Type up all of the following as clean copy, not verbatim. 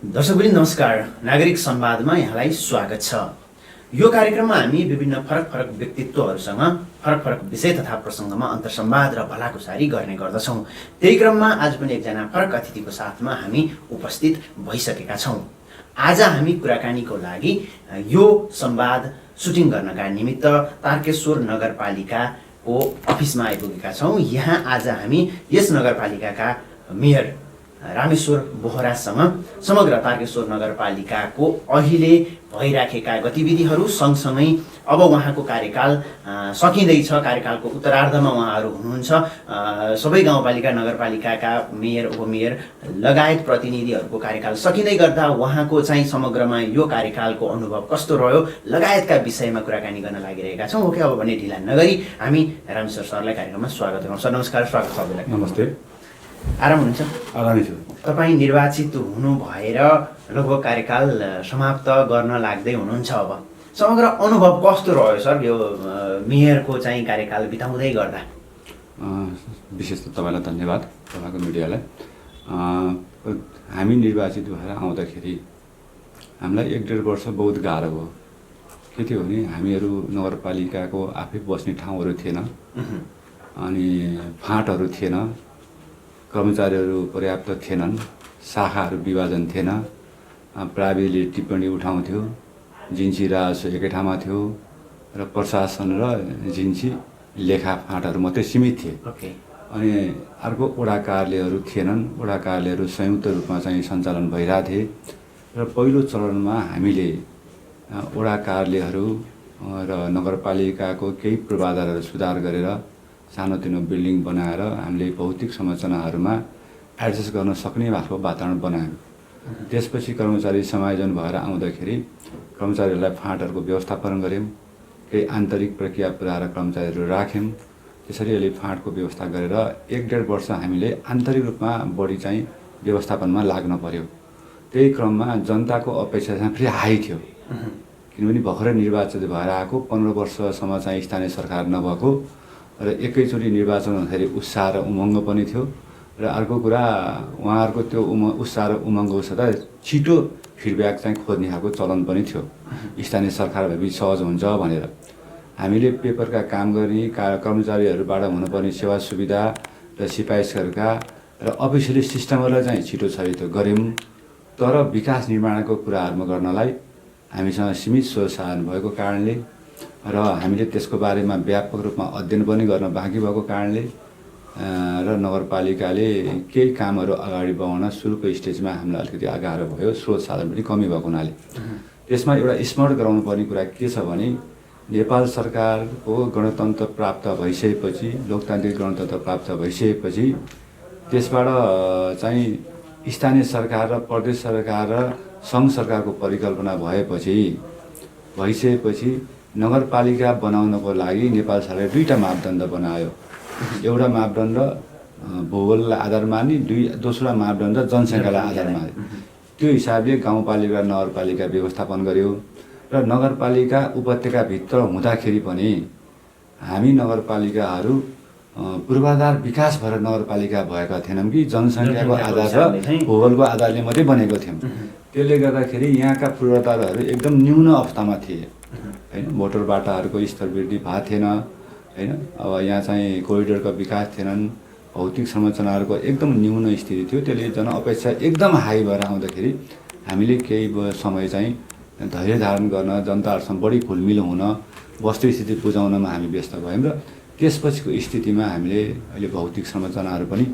दर्शकवृन्द नमस्कार। नागरिक संवादमा यहाँलाई स्वागत छ। यो कार्यक्रममा हामी विभिन्न फरक व्यक्तित्वहरूसँग फरक विषय तथा प्रसङ्गमा अन्तर्संवाद र भलाकुसारी गर्ने गर्दछौँ। त्यही क्रममा आज पनि एकजना फरक अतिथिको साथमा हामी उपस्थित भइसकेका छौँ। आज हामी कुराकानीको लागि यो संवाद सुटिङ गर्नका निमित्त तारकेश्वर नगरपालिकाको अफिसमा आइपुगेका छौँ। यहाँ आज हामी यस नगरपालिकाका मेयर रामेश्वर बोहरासँग समग्र तारकेश्वर नगरपालिकाको अहिले भइराखेका गतिविधिहरू सँगसँगै अब उहाँको कार्यकाल सकिँदैछ, कार्यकालको उत्तरार्धमा उहाँहरू हुनुहुन्छ, सबै गाउँपालिका नगरपालिकाका मेयर उपमेयर लगायत प्रतिनिधिहरूको कार्यकाल सकिँदै गर्दा उहाँको चाहिँ समग्रमा यो कार्यकालको अनुभव कस्तो रह्यो लगायतका विषयमा कुराकानी गर्न लागिरहेका छौँ। ओके, अब भने ढिला नगरी हामी रामेश्वर सरलाई कार्यक्रममा स्वागत गरौँ। सर नमस्कार, स्वागत छ तपाईँलाई। नमस्ते। आराम हुनुहुन्छ? आरामै छु। तपाईँ निर्वाचित हुनु भएर लगभग कार्यकाल समाप्त गर्न लाग्दै हुनुहुन्छ। अब समग्र अनुभव कस्तो रह्यो सर यो मेयरको चाहिँ कार्यकाल बिताउँदै गर्दा? विशेष त तपाईँलाई धन्यवाद, तपाईँको मिडियालाई। हामी निर्वाचित भएर आउँदाखेरि हामीलाई 1.5 वर्ष बहुत गाह्रो भयो। के थियो भने हामीहरू नगरपालिकाको आफै बस्ने ठाउँहरू थिएन, अनि फाँटहरू थिएन, कर्मचारीहरू पर्याप्त थिएनन्, शाखाहरू विभाजन थिएन, प्राविधिकले टिप्पणी उठाउँथ्यो, जिन्सी राजस्व एकै ठाउँमा थियो र प्रशासन र जिन्सी लेखा फाँटहरू मात्रै सीमित थिए। अनि अर्को वडा कार्यालयहरू थिएनन्, वडा कार्यालयहरू संयुक्त रूपमा चाहिँ सञ्चालन भइरहेको थिए र पहिलो चरणमा हामीले वडा कार्यालयहरू र नगरपालिकाको केही पूर्वाधारहरू सुधार गरेर सानोतिनो बिल्डिङ बनाएर हामीले भौतिक संरचनाहरूमा एडजस्ट गर्न सक्ने खालको वातावरण बनायौँ। त्यसपछि कर्मचारी समायोजन भएर आउँदाखेरि कर्मचारीहरूलाई फाँटहरूको व्यवस्थापन गऱ्यौँ, केही आन्तरिक प्रक्रिया पुऱ्याएर कर्मचारीहरू राख्यौँ। त्यसरी अहिले फाँटको व्यवस्था गरेर 1.5 वर्ष हामीले आन्तरिक रूपमा बढी चाहिँ व्यवस्थापनमा लाग्न पर्यो। त्यही क्रममा जनताको अपेक्षा चाहिँ फेरि हाई थियो, किनभने भर्खरै निर्वाचित भएर आएको 15 वर्षसम्म चाहिँ स्थानीय सरकार नभएको र एकैचोटि निर्वाचन हुँदाखेरि उत्साह र उमङ्ग पनि थियो। र अर्को कुरा उहाँहरूको त्यो उत्साह र उमङ्गको सदा छिटो फिडब्याक चाहिँ खोज्ने खालको चलन पनि थियो। स्थानीय सरकार भएपछि सहज हुन्छ भनेर हामीले पेपरका काम गर्ने कर्मचारीहरूबाट हुनुपर्ने सेवा सुविधा र सिफारिसहरूका र अफिसियली सिस्टमहरूलाई चाहिँ छिटो छरितो गऱ्यौँ। तर विकास निर्माणको कुराहरूमा गर्नलाई हामीसँग सीमित स्रोत साधन भएको कारणले र हामीले त्यसको बारेमा व्यापक रूपमा अध्ययन पनि गर्न बाँकी भएको कारणले र नगरपालिकाले केही कामहरू अगाडि बढाउन सुरुको स्टेजमा हामीलाई अलिकति गाह्रो भयो, स्रोत साधन पनि कमी भएको हुनाले। त्यसमा एउटा स्मरण गराउनु पर्ने कुरा के छ भने नेपाल सरकारको गणतन्त्र प्राप्त भइसकेपछि, लोकतान्त्रिक गणतन्त्र प्राप्त भइसकेपछि त्यसबाट चाहिँ स्थानीय सरकार र प्रदेश सरकार र सङ्घ सरकारको परिकल्पना भइसकेपछि नगरपालिका बनाउनको लागि नेपाल सरकारले 2टा मापदण्ड बनायो। एउटा मापदण्ड भूगोललाई आधार मान्ने, दोस्रो मापदण्ड जनसङ्ख्यालाई आधार मान्ने। त्यो हिसाबले गाउँपालिका र नगरपालिका व्यवस्थापन गर्यो र नगरपालिका उपत्यकाभित्र हुँदाखेरि पनि हामी नगरपालिकाहरू पूर्वाधार विकास भएर नगरपालिका भएका थिएनौँ कि जनसङ्ख्याको आधार र भूगोलको आधारले मात्रै बनेको थियौँ। त्यसले गर्दाखेरि यहाँका पूर्वाधारहरू एकदम न्यून अवस्थामा थिए हैन। मोटर बाटाहरूको स्तर वृद्धि भएको थिएन हैन। अब यहाँ चाहिँ कोरिडोरको विकास थिएनन्, भौतिक संरचनाहरूको एकदम न्यून स्थिति थियो। त्यसले जनअपेक्षा एकदम हाई भएर आउँदाखेरि हामीले केही समय चाहिँ धैर्य धारण गर्न, जनताहरूसँग बढी घुलमिल हुन, वस्तुस्थिति बुझाउनमा हामी व्यस्त भयौँ। र त्यसपछिको स्थितिमा हामीले अहिले भौतिक संरचनाहरू पनि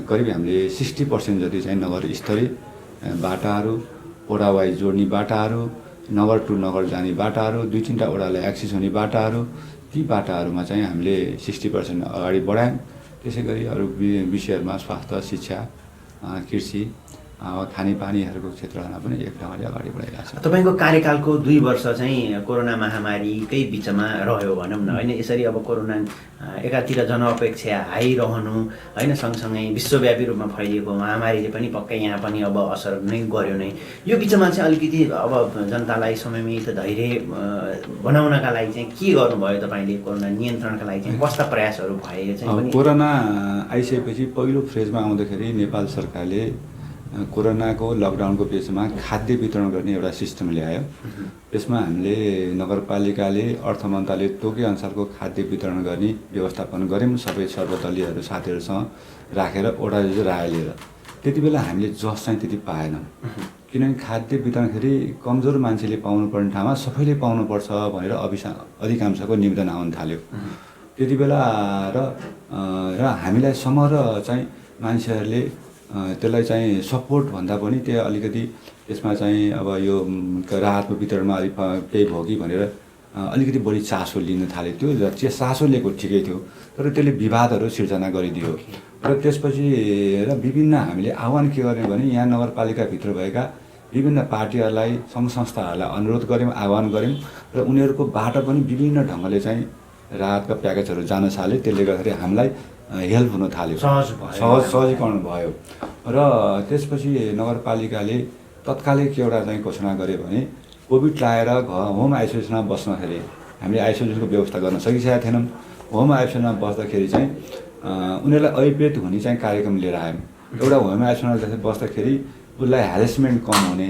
करिब हामीले 60% जति चाहिँ नगर स्तरीय बाटाहरू, वडा वाइज जोड्ने बाटाहरू, नगर टु नगर जाने बाटाहरू, 2-3टा वडालाई एक्सेस हुने बाटाहरू, ती बाटाहरूमा चाहिँ हामीले 60% अगाडि बढायौँ। त्यसै गरी अरू विषयहरूमा स्वास्थ्य, शिक्षा, कृषि, खानेपानीहरूको क्षेत्रमा पनि एक ढङ्गले अगाडि बढाइरहेको छ। तपाईँको कार्यकालको 2 वर्ष चाहिँ कोरोना महामारीकै बिचमा रह्यो भनौँ न होइन। यसरी अब कोरोना एकातिर जनअपेक्षा हाई रहनु होइन, सँगसँगै विश्वव्यापी रूपमा फैलिएको महामारीले पनि पक्कै यहाँ पनि अब असर नै गर्यो नै। यो बिचमा चाहिँ अलिकति अब जनतालाई समयमित धैर्य बनाउनका लागि चाहिँ के गर्नुभयो तपाईँले? कोरोना नियन्त्रणका लागि चाहिँ कस्ता प्रयासहरू भए? चाहिँ कोरोना आइसकेपछि पहिलो फेजमा आउँदाखेरि नेपाल सरकारले कोरोनाको लकडाउनको बेचमा खाद्य वितरण गर्ने एउटा सिस्टम ल्यायो। त्यसमा हामीले नगरपालिकाले अर्थ मन्त्रालय तोके अनुसारको खाद्य वितरण गर्ने व्यवस्थापन गऱ्यौँ सबै सर्वदलीयहरू साथीहरूसँग राखेर वडा राय लिएर। त्यति बेला हामीले जस चाहिँ त्यति पाएनौँ, किनभने खाद्य वितरणखेरि कमजोर मान्छेले पाउनुपर्ने ठाउँमा सबैले पाउनुपर्छ भनेर अधिकांशको निवेदन आउन थाल्यो। त्यति बेला र हामीलाई समग्र चाहिँ मान्छेहरूले त्यसलाई चाहिँ सपोर्ट भन्दा पनि त्यो अलिकति त्यसमा चाहिँ अब यो राहतको वितरणमा अलिक केही भयो कि भनेर अलिकति बढी चासो लिन थाल्यो। त्यो चासो लिएको ठिकै थियो, तर त्यसले विवादहरू सिर्जना गरिदियो। र त्यसपछि र विभिन्न हामीले आह्वान के गर्यौँ भने यहाँ नगरपालिकाभित्र भएका विभिन्न पार्टीहरूलाई सङ्घ संस्थाहरूलाई अनुरोध गऱ्यौँ, आह्वान गऱ्यौँ र उनीहरूकोबाट पनि विभिन्न ढङ्गले चाहिँ राहतका प्याकेजहरू जान थाल्यो। त्यसले गर्दाखेरि हामीलाई हेल्प हुन थाल्यो, सहजीकरण भयो। र त्यसपछि नगरपालिकाले तत्कालै के एउटा चाहिँ घोषणा गर्यो भने कोभिड लाएर होम आइसोलेसनमा बस्दाखेरि हामीले आइसोलेसनको व्यवस्था गर्न सकिसकेका थिएनौँ। होम आइसोलेसनमा बस्दाखेरि चाहिँ उनीहरूलाई अभिप्रेत हुने चाहिँ कार्यक्रम लिएर आयौँ। एउटा होम आइसोलेसनमा बस्दाखेरि उसलाई ह्यारेसमेन्ट कम हुने,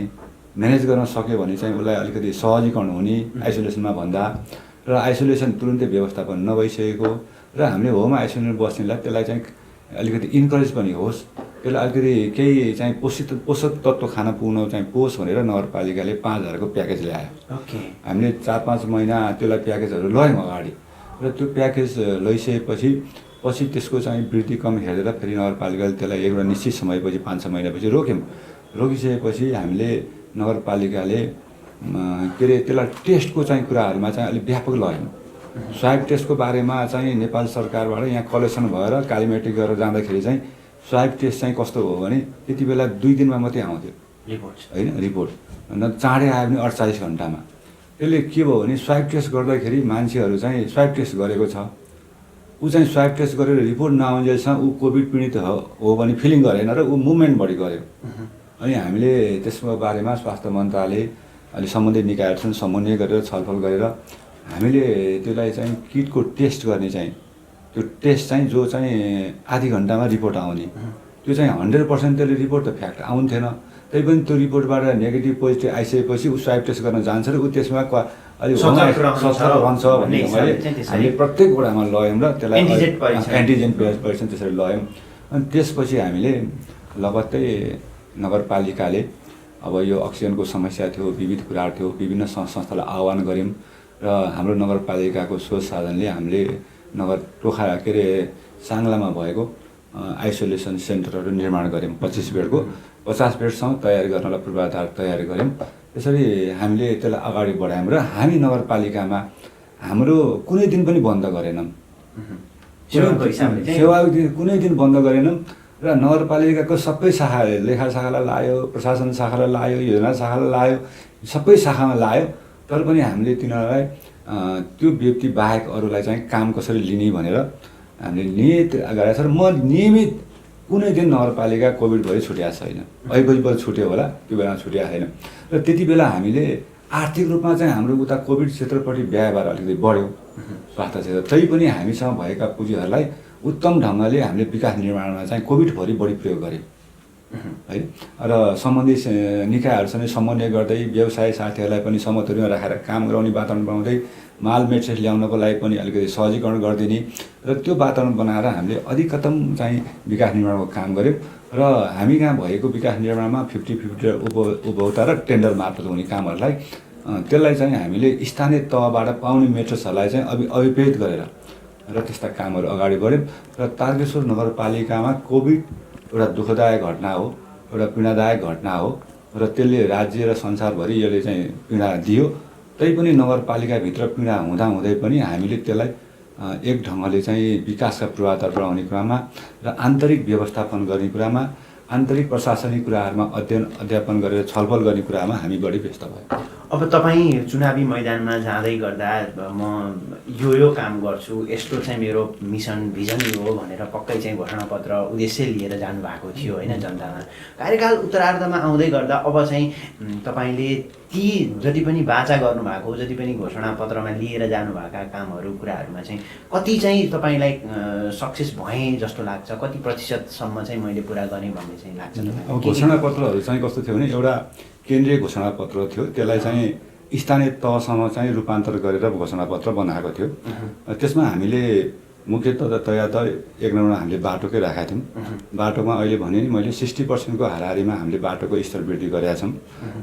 म्यानेज गर्न सक्यो भने चाहिँ उसलाई अलिकति सहजीकरण हुने आइसोलेसनमा भन्दा, र आइसोलेसन तुरुन्तै व्यवस्थापन नभइसकेको र हामीले होम आइसोलेसन बस्नेलाई त्यसलाई चाहिँ अलिकति इन्करेज पनि होस्, त्यसलाई अलिकति केही चाहिँ पोषक तत्त्व खान पुग्न चाहिँ पोस् भनेर नगरपालिकाले 5,000 को प्याकेज ल्यायो। हामीले 4-5 महिना त्यसलाई प्याकेजहरू लयौँ अगाडि, र त्यो प्याकेज लैसकेपछि त्यसको चाहिँ वृद्धि कम हेरेर फेरि नगरपालिकाले त्यसलाई एउटा निश्चित समयपछि 5-6 महिनापछि रोक्यौँ। रोकिसकेपछि हामीले नगरपालिकाले के अरे त्यसलाई टेस्टको चाहिँ कुराहरूमा चाहिँ अलिक व्यापक लयौँ। स्वाब टेस्टको बारेमा चाहिँ नेपाल सरकारबाट यहाँ कलेक्सन भएर कालीमेटी गरेर जाँदाखेरि चाहिँ स्वाब टेस्ट चाहिँ कस्तो हो भने त्यति बेला 2 दिनमा मात्रै आउँथ्यो होइन रिपोर्ट, अन्त चाँडै आयो भने 48 घन्टामा। त्यसले के भयो भने स्वाब टेस्ट गर्दाखेरि मान्छेहरू चाहिँ स्वाब टेस्ट गरेको छ, ऊ चाहिँ स्वाब टेस्ट गरेर रिपोर्ट नआउन्जेलसम्म ऊ कोभिड पीडित हो भने फिलिङ गरेन र ऊ मुभमेन्ट बढी गर्यो। अनि हामीले त्यसको बारेमा स्वास्थ्य मन्त्रालय अहिले सम्बन्धित निकायहरूसँग समन्वय गरेर छलफल गरेर हामीले त्यसलाई चाहिँ किटको टेस्ट गर्ने चाहिँ त्यो टेस्ट चाहिँ जो चाहिँ आधी घन्टामा रिपोर्ट आउने त्यो चाहिँ 100% त्यसले रिपोर्ट त फ्याक्ट आउँथेन। तैपनि त्यो रिपोर्टबाट नेगेटिभ पोजिटिभ आइसकेपछि ऊ स्वाब टेस्ट गर्न जान्छ र ऊ त्यसमा अलिक रहन्छ भन्ने हामीले प्रत्येक वडामा लयौँ र त्यसलाई एन्टिजेन परीक्षण त्यसरी लयौँ। अनि त्यसपछि हामीले लगत्तै नगरपालिकाले अब यो अक्सिजनको समस्या थियो, विविध कुराहरू थियो, विभिन्न संस्थालाई आह्वान गऱ्यौँ र हाम्रो नगरपालिकाको स्रोत साधनले हामीले नगर टोखा के अरे साङ्लामा भएको आइसोलेसन सेन्टरहरू निर्माण गऱ्यौँ। 25 बेडको 50 बेडसम्म तयारी गर्नलाई पूर्वाधार तयारी गऱ्यौँ। त्यसरी हामीले त्यसलाई अगाडि बढायौँ र हामी नगरपालिकामा हाम्रो कुनै दिन पनि बन्द गरेनौँ, सेवा कुनै दिन बन्द गरेनौँ र नगरपालिकाको सबै शाखाले लेखा शाखालाई लायो, प्रशासन शाखालाई लायो, योजना शाखालाई लायो, सबै शाखामा लायो। तर पनि हामीले तिनीहरूलाई त्यो व्यक्ति बाहेक अरूलाई चाहिँ काम कसरी लिने भनेर हामीले नियत गरेका छ। र म नियमित कुनै दिन नगरपालिका कोभिड भए छुट्याएको छैन, अहिलेपछि बरु छुट्यो होला, त्यो बेला छुट्याएको छैन। र त्यति बेला हामीले आर्थिक रूपमा चाहिँ हाम्रो उता कोभिड क्षेत्रपट्टि व्ययभार अलिकति बढ्यो स्वास्थ्य क्षेत्र, तैपनि हामीसँग भएका पुँजीहरूलाई उत्तम ढङ्गले हामीले विकास निर्माणमा चाहिँ कोभिडभरि बढी प्रयोग गऱ्यौँ है। र सम्बन्धित निकायहरूसँग समन्वय गर्दै व्यवसाय साथीहरूलाई पनि सहमतिमा राखेर काम गराउने वातावरण बनाउँदै माल मेट्रिक्स ल्याउनको लागि पनि अलिकति सहजीकरण गरिदिने र त्यो वातावरण बनाएर हामीले अधिकतम चाहिँ विकास निर्माणको काम गऱ्यौँ। र हामी कहाँ भएको विकास निर्माणमा 50-50 उपभोक्ता र टेन्डर मार्फत हुने कामहरूलाई त्यसलाई चाहिँ हामीले स्थानीय तहबाट पाउने मेट्रिक्सहरूलाई चाहिँ अभिप्रेत गरेर र त्यस्ता कामहरू अगाडि बढ्यौँ। र तारकेश्वर नगरपालिकामा कोभिड एउटा दुःखदायक घटना हो, एउटा पीडादायक घटना हो र त्यसले राज्य र संसारभरि यसले चाहिँ पीडा दियो। तैपनि नगरपालिकाभित्र पीडा हुँदाहुँदै पनि हामीले त्यसलाई एक ढङ्गले चाहिँ विकासका पूर्वाधार बनाउने कुरामा र आन्तरिक व्यवस्थापन गर्ने कुरामा, आन्तरिक प्रशासनिक कुराहरूमा अध्ययन अध्यापन गरेर छलफल गर्ने कुरामा हामी बढी व्यस्त भयौँ। अब तपाईँ चुनावी मैदानमा जाँदै गर्दा म यो काम गर्छु, यस्तो चाहिँ मेरो मिसन भिजन यो हो भनेर पक्कै चाहिँ घोषणापत्र उद्देश्य लिएर जानुभएको थियो होइन जनतामा। कार्यकाल उत्तरार्धमा आउँदै गर्दा अब चाहिँ तपाईँले ती जति पनि बाचा गर्नुभएको, जति पनि घोषणापत्रमा लिएर जानुभएका कामहरू कुराहरूमा चाहिँ कति चाहिँ तपाईँलाई सक्सेस भएँ जस्तो लाग्छ, कति प्रतिशतसम्म चाहिँ मैले पुरा गरेँ भन्ने चाहिँ लाग्छ? अब घोषणापत्रहरू चाहिँ कस्तो थियो भने एउटा केन्द्रीय घोषणापत्र थियो, त्यसलाई चाहिँ स्थानीय तहसम्म चाहिँ रूपान्तर गरेर घोषणापत्र बनाएको थियो। त्यसमा हामीले मुख्यतया त एक नम्बरमा हामीले बाटोकै राखेका थियौँ। बाटोमा अहिले भने नि मैले 60% हाराहारीमा हामीले बाटोको स्तर वृद्धि गरेका छौँ।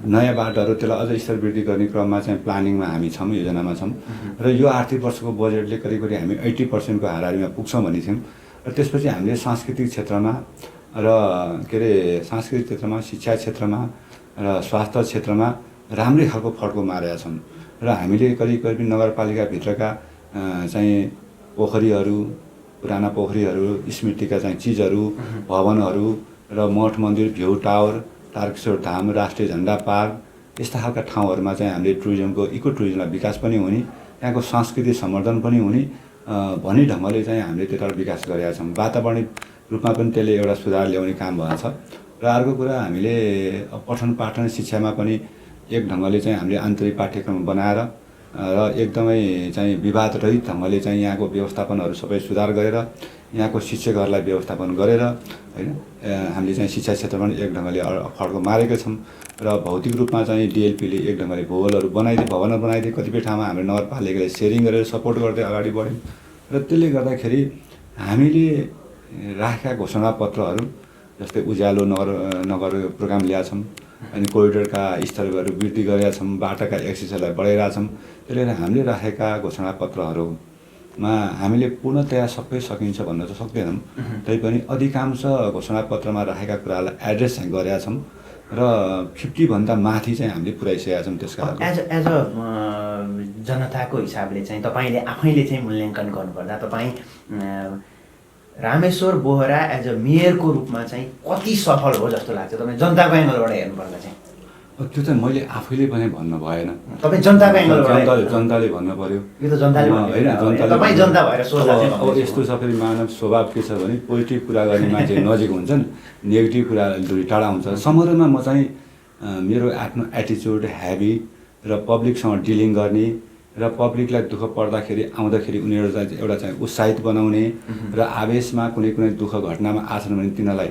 नयाँ बाटोहरू त्यसलाई अझ स्तर वृद्धि गर्ने क्रममा चाहिँ प्लानिङमा हामी छौँ, योजनामा छौँ र यो आर्थिक वर्षको बजेटले करिब करिब हामी 80% हाराहारीमा पुग्छौँ भन्ने थियौँ। र त्यसपछि हामीले सांस्कृतिक क्षेत्रमा र के अरे सांस्कृतिक क्षेत्रमा, शिक्षा क्षेत्रमा र स्वास्थ्य क्षेत्रमा राम्रै खालको फड्को मारेका छौँ। र हामीले करिब करिब नगरपालिकाभित्रका चाहिँ पोखरीहरू, पुराना पोखरीहरू, स्मृतिका चाहिँ चिजहरू, भवनहरू र मठ मन्दिर, भ्यू टावर, तारकेश्वर धाम, राष्ट्रिय झन्डा पार्क यस्ता खालका ठाउँहरूमा चाहिँ हामीले टुरिज्मको इको टुरिज्मलाई विकास पनि हुने, त्यहाँको सांस्कृतिक सम्वर्धन पनि हुने भन्ने ढङ्गले चाहिँ हामीले त्यताबाट विकास गरेका छौँ। वातावरणिक रूपमा पनि त्यसले एउटा सुधार ल्याउने काम भएको छ। र अर्को कुरा हामीले पठन पाठन शिक्षामा पनि एक ढङ्गले चाहिँ हामीले आन्तरिक पाठ्यक्रम बनाएर र एकदमै चाहिँ विवादरहित ढङ्गले चाहिँ यहाँको व्यवस्थापनहरू सबै सुधार गरेर यहाँको शिक्षकहरूलाई व्यवस्थापन गरेर होइन हामीले चाहिँ शिक्षा क्षेत्रमा पनि एक ढङ्गले फड्को मारेका छौँ। र भौतिक रूपमा चाहिँ डिएलपीले एक ढङ्गले भूगोलहरू बनाइदिए, भवनहरू बनाइदिए, कतिपय ठाउँमा हाम्रो नगरपालिकाले सेयरिङ गरेर सपोर्ट गर्दै अगाडि बढ्यौँ। र त्यसले गर्दाखेरि हामीले राखेका घोषणापत्रहरू जस्तै उज्यालो नगर प्रोग्राम ल्याएका छौँ, अनि कोरिडोरका स्तरहरू वृद्धि गरेका छौँ, बाटाका एक्सेसहरूलाई बढाइरहेका छौँ। त्यसले गर्दा हामीले राखेका घोषणापत्रहरूमा हामीले पूर्णतया सबै सकिन्छ भन्न त सक्दैनौँ, तैपनि अधिकांश घोषणापत्रमा राखेका कुरालाई एड्रेस चाहिँ गरेका छौँ र 50 भन्दा माथि चाहिँ हामीले पुर्याइसकेका छौँ। त्यसका एज अ जनताको हिसाबले चाहिँ तपाईँले आफैले चाहिँ मूल्याङ्कन गर्नुपर्दा तपाईँ रामेश्वर बोहरा एज अ मेयरको रूपमा चाहिँ कति सफल हो जस्तो लाग्छ तपाईँ जनताको एङ्गलबाट हेर्नुपर्दा चाहिँ? त्यो चाहिँ मैले आफैले पनि भन्नु भएन, तपाईँ जनताको एङ्गलबाट जनताले भन्नु पर्यो। यो त जनताले होइन, तपाईँ जनता भएर सोच्दा चाहिँ अब यस्तो छ फेरि मानव स्वभाव के छ भने पोजिटिभ कुरा गर्ने मान्छे नजिक हुन्छन्, नेगेटिभ कुरा दूरी टाढा हुन्छ। समग्रमा म चाहिँ मेरो आफ्नो एटिच्युड, ह्याबिट र पब्लिकसँग डिलिङ गर्ने र पब्लिकलाई दुःख पर्दाखेरि आउँदाखेरि उनीहरूलाई एउटा चाहिँ उत्साहित बनाउने र आवेशमा कुनै दुःख घटनामा आछन् भने तिनीहरूलाई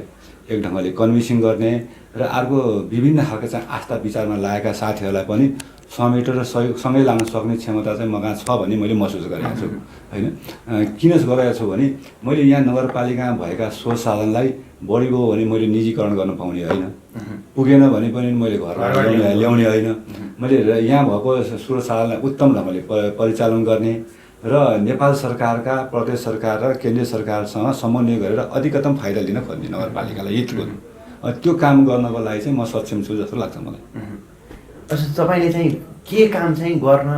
एक ढङ्गले कन्भिन्सिङ गर्ने र अर्को विभिन्न खालका चाहिँ आस्था विचारमा लागेका साथीहरूलाई पनि समेटेर सँगै लान सक्ने क्षमता चाहिँ मसँग छ भन्ने मैले महसुस गरेको छु। होइन, किन गरेको छु भने मैले यहाँ नगरपालिकामा भएका स्रोत साधनलाई बढी भयो भने मैले निजीकरण गर्न पाउने होइन, पुगेन भने पनि मैले घरमा ल्याउने होइन, मैले यहाँ भएको स्रोत साधनलाई उत्तम ढङ्गले परिचालन गर्ने र नेपाल सरकारका, प्रदेश सरकार र केन्द्रीय सरकारसँग समन्वय गरेर अधिकतम फाइदा लिन खोज्ने नगरपालिकालाई हित गर्नु, त्यो काम गर्नको लागि चाहिँ म सक्षम छु जस्तो लाग्छ मलाई। तपाईँले चाहिँ के काम चाहिँ गर्न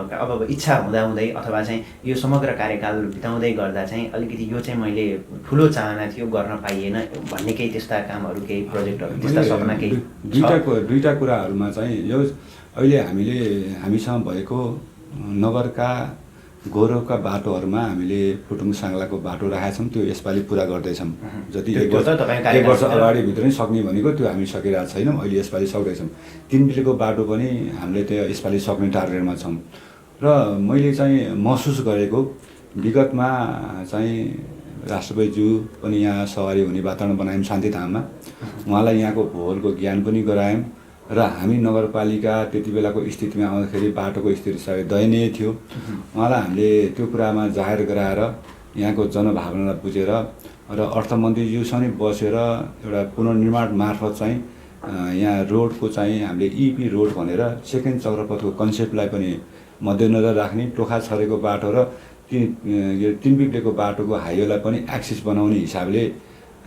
अब इच्छा हुँदाहुँदै अथवा चाहिँ यो समग्र कार्यकाल बिताउँदै गर्दा चाहिँ अलिकति यो चाहिँ मैले ठुलो चाहना थियो गर्न पाइएन भन्ने केही त्यस्ता कामहरू, केही प्रोजेक्टहरू, त्यस्ता सपना केही? दुईटा कुराहरूमा चाहिँ यो अहिले हामीसँग भएको नगरका गौरवका बाटोहरूमा हामीले फुटुङ साङ्लाको बाटो राखेका छौँ, त्यो यसपालि पुरा गर्दैछौँ। जति एक वर्ष अगाडिभित्र नै सक्ने भनेको त्यो हामी सकिरहेको छैनौँ, अहिले यसपालि सक्दैछौँ। 3 बिलेको बाटो पनि हामीले त्यो यसपालि सक्ने टार्गेटमा छौँ। र मैले चाहिँ महसुस गरेको विगतमा चाहिँ राष्ट्रपतिज्यू पनि यहाँ सवारी हुने वातावरण बनायौँ शान्तिधाममा, उहाँलाई यहाँको भूगोलको ज्ञान पनि गरायौँ र हामी नगरपालिका त्यति बेलाको स्थितिमा आउँदाखेरि बाटोको स्थिति साह्रै दयनीय थियो। उहाँलाई हामीले त्यो कुरामा जाहेर गराएर यहाँको जनभावनालाई बुझेर र अर्थमन्त्रीज्यूसँग नै बसेर एउटा पुनर्निर्माण मार्फत चाहिँ यहाँ रोडको चाहिँ हामीले इपी रोड भनेर सेकेन्ड चक्रपथको कन्सेप्टलाई पनि मध्यनजर राख्ने, टोखा छरेको बाटो र 3 बिग्रेको बाटोको हाइवेलाई पनि एक्सेस बनाउने हिसाबले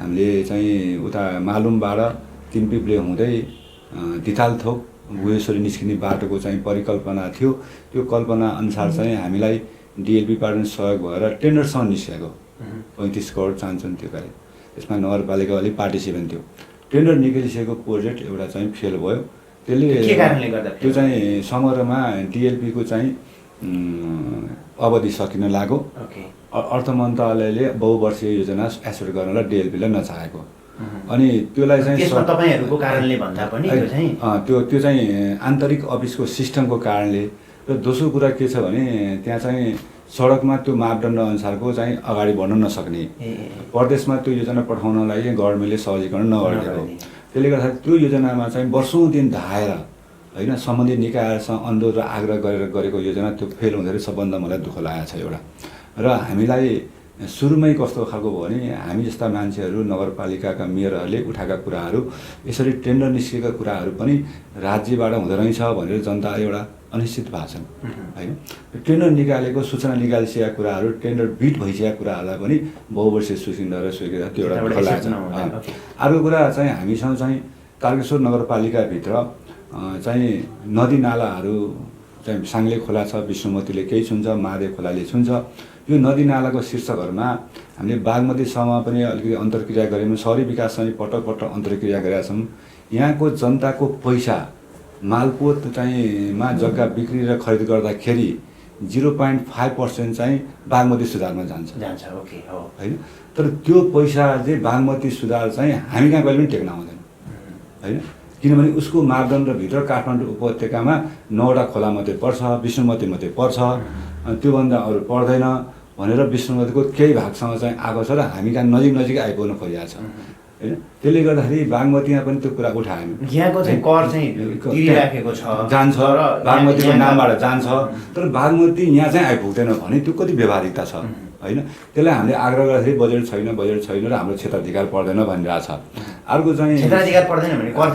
हामीले चाहिँ उता मालुमबाट 3 बिग्रे हुँदै दितालथोक गुहेश्वरी निस्किने बाटोको चाहिँ परिकल्पना थियो। त्यो कल्पना अनुसार चाहिँ हामीलाई डिएलपीबाट सहयोग भएर टेन्डरसँग निस्केको 35 करोड चाहन्छन् त्यो कार्य। त्यसमा नगरपालिका अलिक पार्टिसिपेन्ट थियो। टेन्डर निकालिसकेको प्रोजेक्ट एउटा चाहिँ फेल भयो। त्यसले के कारणले गर्दा त्यो चाहिँ समग्रमा डिएलपीको चाहिँ अवधि सकिन लाग्यो। अर्थ मन्त्रालयले बहुवर्षीय योजना एसोर्ट गर्नलाई डिएलपीलाई नचाहेको अनि त्यसलाई चाहिँ त्यसमा तपाईहरुको कारणले भन्दा पनि त्यो चाहिँ आन्तरिक अफिसको सिस्टमको कारणले र दोस्रो कुरा के छ भने त्यहाँ चाहिँ सडकमा त्यो मापदण्ड अनुसारको चाहिँ अगाडि बढ्न नसक्ने प्रदेशमा त्यो योजना पठाउनलाई गभर्नमेन्टले सहजीकरण नगरेको त्यसले गर्दा त्यो योजनामा चाहिँ वर्षौं दिन धाएर हैन सम्बन्धित निकायसँग अनुरोध र आग्रह गरेको योजना त्यो फेल हुँदै सबभन्दा मलाई दुःख लागेको छ एउटा। र हामीलाई सुरुमै कस्तो खालको भयो भने हामी जस्ता मान्छेहरू नगरपालिकाका मेयरहरूले उठाएका कुराहरू यसरी टेन्डर निस्केका कुराहरू पनि राज्यबाट हुँदो रहेछ भनेर जनता एउटा अनिश्चित भएको छन् हैन। टेन्डर निकालेको सूचना निकालिसकेका कुराहरू टेन्डर बिट भइसकेका कुराहरूलाई पनि बहुवर्षीय सूचीद्वारा स्वीकृत त्यो एउटा दुःख लाग्छ। अर्को कुरा चाहिँ हामीसँग चाहिँ तारकेश्वर नगरपालिकाभित्र चाहिँ नदी नालाहरू चाहिँ साङ्ले खोला छ, विष्णुमतीले केही छुन्छ, महादेव खोलाले छुन्छ। यो नदी नालाको शीर्षकहरूमा हामीले बागमतीसम्म पनि अलिकति अन्तर्क्रिया गऱ्यौँ, शहरी विकाससँग पटक पटक अन्तर्क्रिया गरेका छौँ। यहाँको जनताको पैसा मालपोत चाहिँ मा जग्गा बिक्री र खरिद गर्दाखेरि 0.5% चाहिँ बागमती सुधारमा जान्छ हैन। तर त्यो पैसा चाहिँ बागमती सुधार चाहिँ हामी कहाँ कहिले पनि टेक्न आउँदैन हैन, किनभने उसको मापदण्डभित्र काठमाडौँ उपत्यकामा 9वटा खोला मात्रै पर्छ, विष्णुमती मात्रै पर्छ, त्योभन्दा अरू पर्दैन भनेर विष्णुमतीको केही भागसँग चाहिँ आएको छ र हामी कहाँ नजिक आइपुग्न खोजिएको छ हैन। त्यसले गर्दाखेरि बागमतीमा पनि त्यो कुरा उठाएन। यहाँको चाहिँ कर चाहिँ तिरिराखेको छ, जान्छ र बागमतीको नामबाट जान्छ, तर बागमती यहाँ चाहिँ आइपुग्दैन भने त्यो कति व्यवहारिकता छ हैन। त्यसलाई हामीले आग्रह गर्दाखेरि बजेट छैन र हाम्रो क्षेत्राधिकार पर्दैन भनिरहेछ। अर्को चाहिँ क्षेत्राधिकार पर्दैन भने कर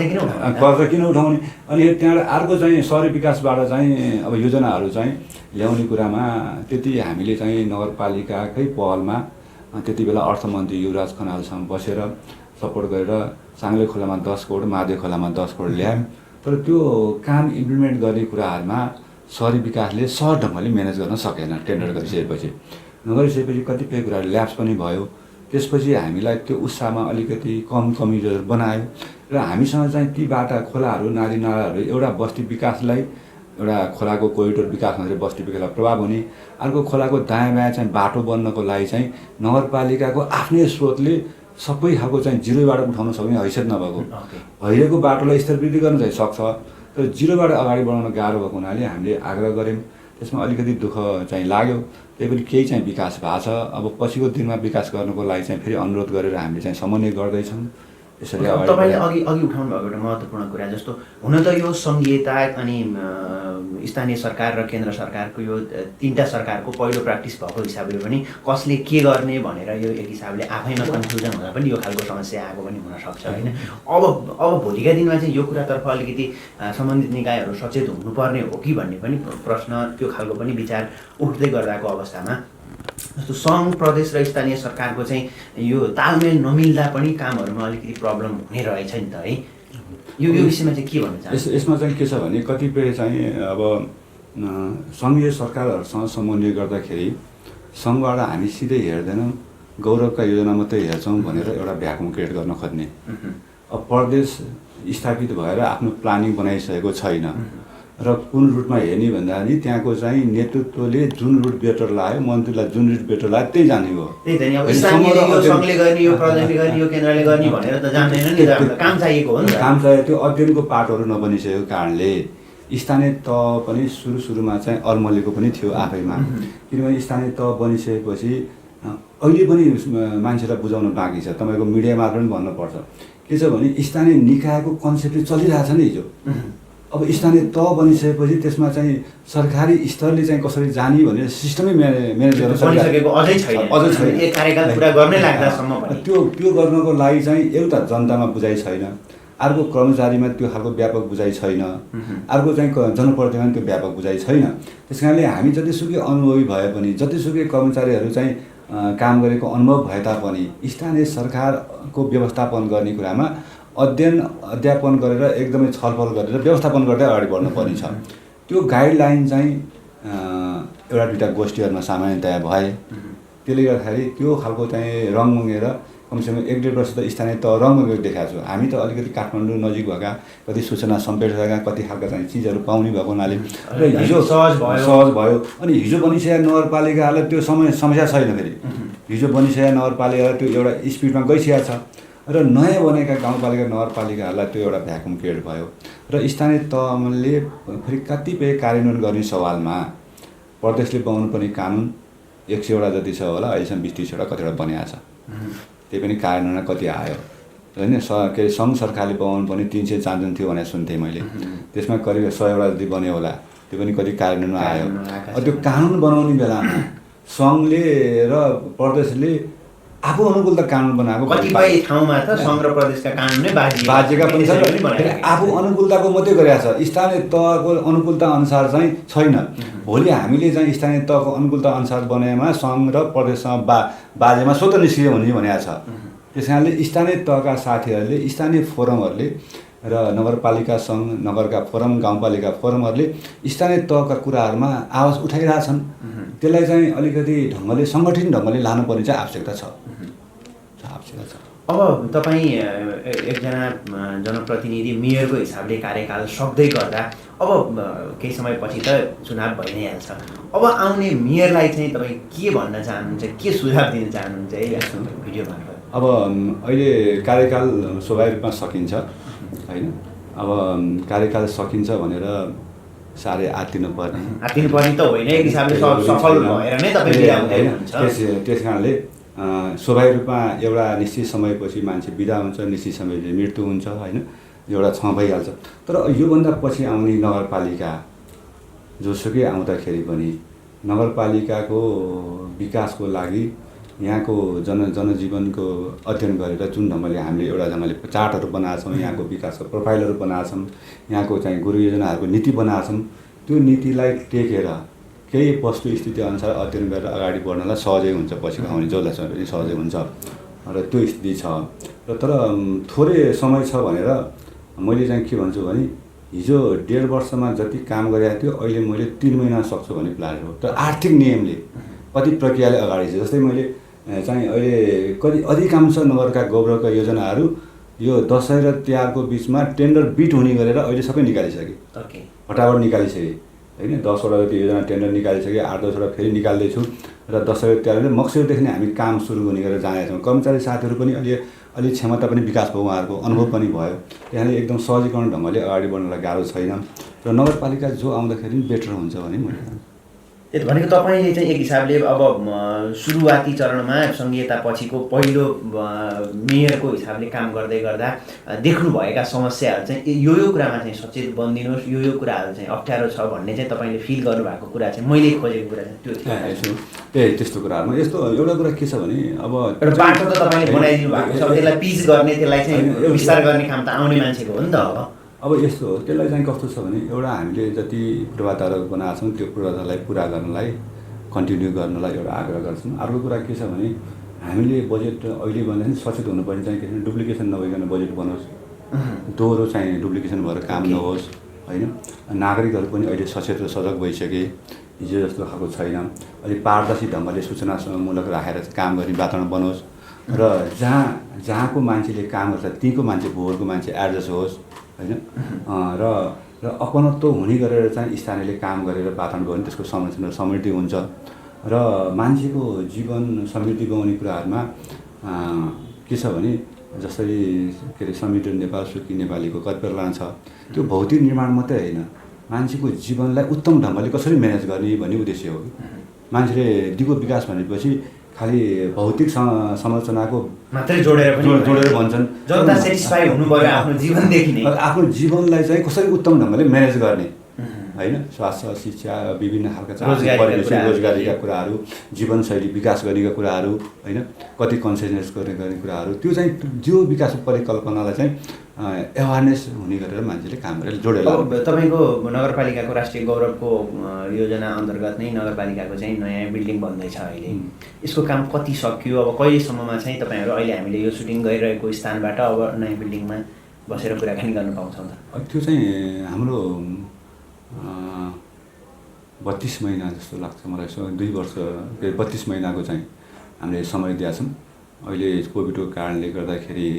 चाहिँ किन उठाउने अनि त्यहाँबाट अर्को चाहिँ शहरी विकासबाट चाहिँ अब योजनाहरू चाहिँ ल्याउने कुरामा त्यति हामीले चाहिँ नगरपालिकाकै पहलमा त्यति बेला अर्थमन्त्री युवराज खनालसँग बसेर सपोर्ट गरेर साङ्ले खोलामा 10 करोड, महादेव खोलामा 10 करोड ल्यायौँ। तर त्यो काम इम्प्लिमेन्ट गर्ने कुराहरूमा शहरी विकासले सहज ढङ्गले म्यानेज गर्न सकेन। टेन्डर गरिसकेपछि कतिपय कुराहरू ल्याप्स पनि भयो। त्यसपछि हामीलाई त्यो उत्साहमा अलिकति कमिजोर बनायो र हामीसँग चाहिँ ती बाटा खोलाहरू नाली नालाहरू एउटा बस्ती विकासलाई एउटा खोलाको कोरिडोर विकास भनेर बस्ती विकासलाई प्रभाव हुने, अर्को खोलाको दायाँ बायाँ चाहिँ बाटो बन्नको लागि चाहिँ नगरपालिकाको आफ्नै स्रोतले सबै खालको चाहिँ जिरोबाट उठाउन सक्ने हैसियत नभएको भइरहेको बाटोलाई स्तरवृद्धि गर्न चाहिँ सक्छ, तर जिरोबाट अगाडि बढाउन गाह्रो भएको हुनाले हामीले आग्रह गऱ्यौँ। त्यसमा अलिकति दुःख चाहिँ लाग्यो, त्यही पनि केही चाहिँ विकास भएको छ। अब पछिको दिनमा विकास गर्नको लागि चाहिँ फेरि अनुरोध गरेर हामीले चाहिँ समन्वय गर्दैछौँ। यसरी तपाईले अघि उठाउनु भएको एउटा महत्त्वपूर्ण कुरा जस्तो हुन त यो संघीयता अनि स्थानीय सरकार र केन्द्र सरकारको यो तीनटा सरकारको पहिलो प्र्याक्टिस भएको हिसाबले पनि कसले के गर्ने भनेर यो एक हिसाबले आफैमा कन्फ्युजन हुँदा पनि यो खालको समस्या आएको पनि हुनसक्छ होइन। अब भोलिका दिनमा चाहिँ यो कुरातर्फ अलिकति सम्बन्धित निकायहरू सचेत हुनुपर्ने हो कि भन्ने पनि प्रश्न त्यो खालको पनि विचार उठ्दै गर्दाको अवस्थामा जस्तो सङ्घ प्रदेश र स्थानीय सरकारको चाहिँ यो तालमेल नमिल्दा पनि कामहरूमा अलिकति प्रब्लम हुने रहेछ नि त है। यो विषयमा चाहिँ के भन्न चाहन्छ? यसमा चाहिँ के छ भने कतिपय चाहिँ अब सङ्घीय सरकारहरूसँग समन्वय गर्दाखेरि सङ्घबाट हामी सिधै हेर्दैनौँ, गौरवका योजना मात्रै हेर्छौँ भनेर एउटा भ्याकुम क्रिएट गर्न खोज्ने। अब प्रदेश स्थापित भएर आफ्नो प्लानिङ बनाइसकेको छैन र कुन रुटमा हेर्ने भन्दाखेरि त्यहाँको चाहिँ नेतृत्वले जुन रुट बेटर लाग्यो, मन्त्रीलाई जुन रुट बेटर लाग्यो त्यही जाने हो। त्यही त नि, अब स्थानीयले यो सङ्घले गर्ने, यो प्रदेशले गर्ने, यो केन्द्रले गर्ने भनेर त जान्दैन नि, काम चाहिएको हो नि त। काम चाहियो, त्यो अध्ययनको पाठहरू नबनिसकेको कारणले स्थानीय तह पनि सुरुमा चाहिँ अल्मलेको पनि थियो आफैमा, किनभने स्थानीय तह बनिसकेपछि अहिले पनि मान्छेलाई बुझाउन बाँकी छ। तपाईँको मिडिया मार्फत पनि भन्नुपर्छ के छ भने स्थानीय निकायको कन्सेप्ट चलिरहेछ नि हिजो। अब स्थानीय तह बनिसकेपछि त्यसमा चाहिँ सरकारी स्तरले चाहिँ कसरी जाने भनेर सिस्टमै म्यानेज गर्न सकिसकेको अझै छैन। एक कार्यकाल पुरा गर्नै लाग्दासम्म पनि त्यो गर्नको लागि चाहिँ एउटा जनतामा बुझाइ छैन, अर्को कर्मचारीमा त्यो खालको व्यापक बुझाइ छैन, अर्को चाहिँ जनप्रतिनिधिमा त्यो व्यापक बुझाइ छैन। त्यस कारणले हामी जतिसुकै अनुभवी भए पनि, जतिसुकै कर्मचारीहरू चाहिँ काम गरेको अनुभव भए तापनि स्थानीय सरकारको व्यवस्थापन गर्ने कुरामा अध्यापन गरेर एकदमै छलफल गरेर व्यवस्थापन गर्दै अगाडि बढ्नुपर्ने छ। त्यो गाइडलाइन चाहिँ एउटा दुईवटा गोष्ठीहरूमा सामान्यतया भए, त्यसले गर्दाखेरि त्यो खालको चाहिँ रङ मङ्गेर कमसेकम 1-1.5 वर्ष त स्थानीय तह रङमा देखाएको छु। हामी त अलिकति काठमाडौँ नजिक भएका कति सूचना समेटेका कति खालका चाहिँ चिजहरू पाउने भएको हुनाले र हिजो सहज भयो। अनि हिजो बनिसकेका नगरपालिकाहरूलाई त्यो समस्या छैन। फेरि हिजो बनिसकेका नगरपालिकालाई त्यो एउटा स्पिडमा गइसकेको छ र नयाँ बनेका गाउँपालिका नगरपालिकाहरूलाई त्यो एउटा भ्याकुम क्रिएट भयो र स्थानीय तहले फेरि कतिपय कार्यान्वयन गर्ने सवालमा प्रदेशले बनाउनु पर्ने कानुन 100 वटा जति छ होला, अहिलेसम्म 20-30 वटा कतिवटा बनिएको छ। त्यही पनि कार्यान्वयन कति आयो होइन। के अरे सङ्घ सरकारले बनाउनु पर्ने 300 चान्जन थियो भनेर सुन्थेँ मैले, त्यसमा करिब 100 वटा जति बन्यो होला, त्यो पनि कति कार्यान्वयनमा आयो। त्यो कानुन बनाउने बेलामा सङ्घले र प्रदेशले आफू अनुकूल त कानुन बनाएको, कतिपय ठाउँमा त सङ्घ र प्रदेशका कानुनै बाजेका पनि छ। आफू अनुकूलताको मात्रै गरेको छ, स्थानीय तहको अनुकूलता अनुसार चाहिँ छैन। भोलि हामीले चाहिँ स्थानीय तहको अनुकूलता अनुसार बनाएमा सङ्घ र प्रदेशसँग बाजेमा स्वत निस्कियो भन्ने भनेको छ। त्यस कारणले स्थानीय तहका साथीहरूले, स्थानीय फोरमहरूले र नगरपालिका सङ्घ, नगरका फोरम, गाउँपालिका फोरमहरूले स्थानीय तहका कुराहरूमा आवाज उठाइरहेछन्। त्यसलाई चाहिँ अलिकति ढङ्गले सङ्गठित ढङ्गले लानुपर्ने चाहिँ आवश्यकता छ। अब तपाईँ एकजना जनप्रतिनिधि मेयरको हिसाबले कार्यकाल सक्दै गर्दा अब केही समयपछि त चुनाव भइ नै हाल्छ। अब आउने मेयरलाई चाहिँ तपाईँ के भन्न चाहनुहुन्छ, के सुझाव दिन चाहनुहुन्छ यही भिडियो मार्फत? अब अहिले कार्यकाल स्वाभाविक रूपमा सकिन्छ होइन। अब कार्यकाल सकिन्छ भनेर साह्रै आत्तिनु पर्ने त होइन, एक हिसाबले सफल भएर नै तपाईँ बिदा हुँदै हुनुहुन्छ। त्यस कारणले स्वाभाविक रूपमा एउटा निश्चित समयपछि मान्छे बिदा हुन्छ, निश्चित समयले मृत्यु हुन्छ होइन, एउटा भइहाल्छ। तर योभन्दा पछि आउने नगरपालिका जोसुकै आउँदाखेरि पनि नगरपालिकाको विकासको लागि यहाँको जनजीवनको अध्ययन गरेर जुन ढङ्गले हामीले एउटा ढङ्गले चार्टहरू बनाएको छौँ, यहाँको विकासको प्रोफाइलहरू बनाएको छौँ, यहाँको चाहिँ गुरु योजनाहरूको नीति बनाएको छौँ, त्यो नीतिलाई टेकेर केही वस्तुस्थिति अनुसार अध्ययन गरेर अगाडि बढ्नलाई सहजै हुन्छ, पछि आउने जसलाई पनि सहजै हुन्छ र त्यो स्थिति छ। र तर थोरै समय छ भनेर मैले चाहिँ के भन्छु भने हिजो 1.5 वर्षमा जति काम गरेको थियो अहिले मैले 3 महिना सक्छु भन्ने प्लान हो। तर आर्थिक नियमले कति प्रक्रियाले अगाडि छ। जस्तै मैले चाहिँ अहिले कति अधिकांश नगरका गौरवका योजनाहरू यो दसैँ र तिहारको बिचमा टेन्डर बिट हुने गरेर अहिले सबै निकालिसकेँ, फटाफट निकालिसकेँ होइन। 10 वटा जति योजना टेन्डर निकालिसकेँ, 8-10 वटा फेरि निकाल्दैछु र दसैँ र तिहारले मक्सिरदेखि नै हामी काम सुरु हुने गरेर जानेका छौँ। कर्मचारी साथीहरू पनि अलि क्षमता पनि विकास भयो, उहाँहरूको अनुभव पनि भयो। त्यहाँले एकदम सहजीकरण ढङ्गले अगाडि बढ्नलाई गाह्रो छैन र नगरपालिका जो आउँदाखेरि पनि बेटर हुन्छ भने मैले त्यही भनेको तपाईँले चाहिँ एक हिसाबले अब सुरुवाती चरणमा सङ्घीयता पछिको पहिलो मेयरको हिसाबले काम गर्दै गर्दा देख्नुभएका समस्याहरू चाहिँ यो कुरामा चाहिँ सचेत बनिदिनुहोस्, यो कुराहरू चाहिँ अप्ठ्यारो छ भन्ने चाहिँ तपाईँले फिल गर्नुभएको कुरा चाहिँ मैले खोजेको कुरा चाहिँ त्यो थियो। त्यस्तो कुराहरूमा यस्तो एउटा कुरा के छ भने अब एउटा बाटो त तपाईँले बनाइदिनु भएको छ, त्यसलाई पिच गर्ने, त्यसलाई चाहिँ विस्तार गर्ने काम त आउने मान्छेको हो नि त। अब यस्तो हो, त्यसलाई चाहिँ कस्तो छ भने एउटा हामीले जति पूर्वाधारहरू बनाएको छौँ त्यो पूर्वाधारलाई पुरा गर्नलाई, कन्टिन्यू गर्नलाई एउटा आग्रह गर्छौँ। अर्को कुरा के छ भने हामीले बजेट अहिले भन्दाखेरि सचेत हुनुपर्ने चाहिँ के छ, डुप्लिकेसन नभइकन बजेट बनोस्, दोहोरो चाहिँ डुप्लिकेसन भएर काम नहोस् होइन। नागरिकहरू पनि अहिले सचेत र सजग भइसके, हिजो जस्तो खालको छैन। अलिक पारदर्शी ढङ्गले सूचनामूलक राखेर काम गर्ने वातावरण बनोस् र जहाँको मान्छेले काम गर्छ त्यहीँको मान्छे भोरको मान्छे एडजस्ट होस् होइन। र अपनत्व हुने गरेर चाहिँ स्थानीयले काम गरेर वातावरण भयो भने त्यसको समृद्धि हुन्छ र मान्छेको जीवन समृद्धि बनाउने कुराहरूमा के छ भने जस्तै के अरे समृद्ध नेपाल सुखी नेपालीको कतिपय छ। त्यो भौतिक निर्माण मात्रै होइन, मान्छेको जीवनलाई उत्तम ढङ्गले कसरी म्यानेज गर्ने भन्ने उद्देश्य हो। मान्छेले दिगो विकास भनेपछि खालि भौतिक संरचनाको मात्रै जोडेर भन्छन्, जनता सेटिस्फाई हुनु पर्यो आफ्नो जीवनदेखि नै। आफ्नो जीवनलाई चाहिँ कसरी उत्तम ढङ्गले म्यानेज गर्ने होइन, स्वास्थ्य, शिक्षा, विभिन्न खालका रोजगारीका कुराहरू, जीवनशैली विकास गर्नेका कुराहरू होइन, कति कन्सियसनेस गर्ने कुराहरू, त्यो चाहिँ त्यो विकास परिकल्पनालाई चाहिँ एवारनेस हुने गरेर मान्छेले काम गरेर जोडेर। तपाईँको नगरपालिकाको राष्ट्रिय गौरवको योजना अन्तर्गत नै नगरपालिकाको चाहिँ नयाँ बिल्डिङ बन्दैछ अहिले, यसको काम कति सक्यो? अब कहिलेसम्ममा चाहिँ तपाईँहरू अहिले हामीले यो सुटिङ गरिरहेको स्थानबाट अब नयाँ बिल्डिङमा बसेर कुराकानी गर्न पाउँछौँ त? त्यो चाहिँ हाम्रो 32 महिना जस्तो लाग्छ मलाई, 2 वर्ष 32 महिनाको चाहिँ हामीले समय दिएका छौँ अहिले कोभिडको कारणले गर्दाखेरि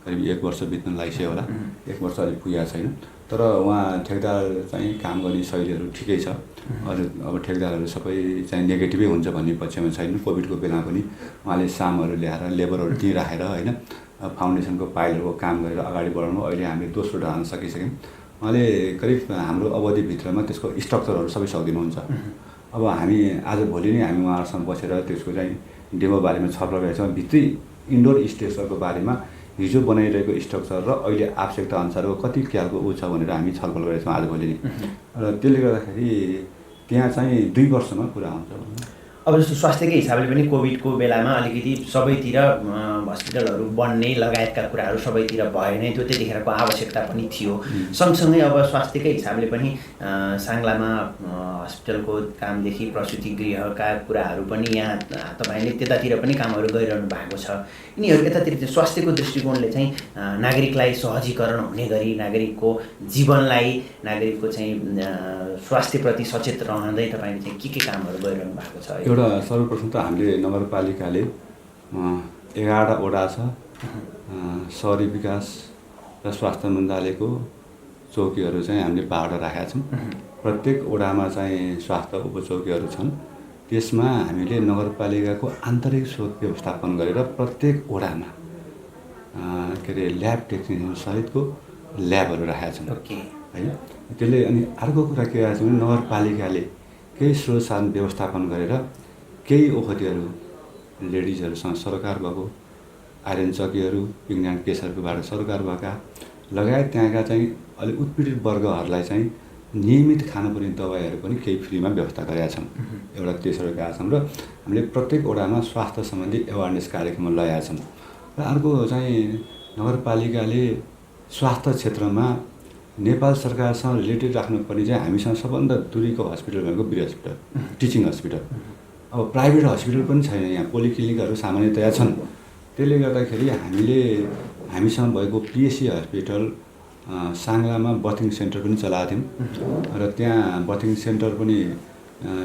करिब 1 वर्ष बित्न लागिसक्यो होला, 1 वर्ष अलिक पुगेको छैन। तर उहाँ ठेकदार चाहिँ काम गर्ने शैलीहरू ठिकै छ। अरू अब ठेकदारहरू सबै चाहिँ नेगेटिभै हुन्छ भन्ने पक्षमा छैन। कोभिडको बेलामा पनि उहाँले सामहरू ल्याएर लेबरहरू दिइराखेर होइन फाउन्डेसनको पाइलहरूको काम गरेर अगाडि बढाउनु अहिले हामीले दोस्रो ढाल्न सकिसक्यौँ। उहाँले करिब हाम्रो अवधिभित्रमा त्यसको स्ट्रक्चरहरू सबै सकिदिनुहुन्छ। अब हामी आज भोलि नै हामी उहाँहरूसँग बसेर त्यसको चाहिँ डेमो बारेमा छलफल गरेका छौँ। भित्री इन्डोर स्ट्रक्चरको बारेमा हिजो बनाइरहेको स्ट्रक्चर र अहिले आवश्यकता अनुसारको कति खालको ऊ छ भनेर हामी छलफल गरेका छौँ आजभोलि नै। र त्यसले गर्दाखेरि त्यहाँ चाहिँ 2 वर्षमा पुरा हुन्छ। अब जस्तो स्वास्थ्यकै हिसाबले पनि कोभिडको बेलामा अलिकति सबैतिर हस्पिटलहरू बन्ने लगायतका कुराहरू सबैतिर भए नै थियो, त्यतिखेरको आवश्यकता पनि थियो। सँगसँगै अब स्वास्थ्यकै हिसाबले पनि साङ्लामा हस्पिटलको कामदेखि प्रसुति गृहका कुराहरू पनि यहाँ तपाईँले त्यतातिर पनि कामहरू गरिरहनु भएको छ। यिनीहरू यतातिर चाहिँ स्वास्थ्यको दृष्टिकोणले चाहिँ नागरिकलाई सहजीकरण हुने गरी नागरिकको जीवनलाई नागरिकको चाहिँ स्वास्थ्यप्रति सचेत रहँदै तपाईँले चाहिँ के कामहरू गरिरहनु भएको छ? एउटा सर्वप्रथम त हामीले नगरपालिकाले 11 वडा छ, शहरी विकास र स्वास्थ्य मन्त्रालयको चौकीहरू चाहिँ हामीले बाह्र राखेका छौँ। प्रत्येक वडामा चाहिँ स्वास्थ्य उपचौकीहरू छन्। त्यसमा हामीले नगरपालिकाको आन्तरिक स्रोत व्यवस्थापन गरेर प्रत्येक वडामा के अरे ल्याब टेक्निसियन सहितको ल्याबहरू राखेका छौँ होइन। त्यसले अनि अर्को कुरा के आएको छ भने नगरपालिकाले केही स्रोत साधन व्यवस्थापन गरेर केही ओखतीहरू लेडिजहरूसँग सरकार भएको आइरन चक्कीहरू विज्ञान केसहरूकोबाट सरकार भएका लगायत त्यहाँका चाहिँ अलिक उत्पीडित वर्गहरूलाई चाहिँ नियमित खानुपर्ने दबाईहरू पनि केही फ्रीमा व्यवस्था गरेका छौँ। एउटा त्यसरी गएका छौँ र हामीले प्रत्येक वडामा स्वास्थ्य सम्बन्धी एवारनेस कार्यक्रम लगाएका छौँ। र अर्को चाहिँ नगरपालिकाले स्वास्थ्य क्षेत्रमा नेपाल सरकारसँग रिलेटेड राख्नुपर्ने चाहिँ हामीसँग सबभन्दा दूरीको हस्पिटल भनेको वीर हस्पिटल, टिचिङ हस्पिटल। अब प्राइभेट हस्पिटल पनि छैन, यहाँ पोलिक्लिनिकहरू सामान्यतया छन्। त्यसले गर्दाखेरि हामीसँग भएको पिएससी हस्पिटल साङ्लामा बर्थिङ सेन्टर पनि चलाएको थियौँ र त्यहाँ बर्थिङ सेन्टर पनि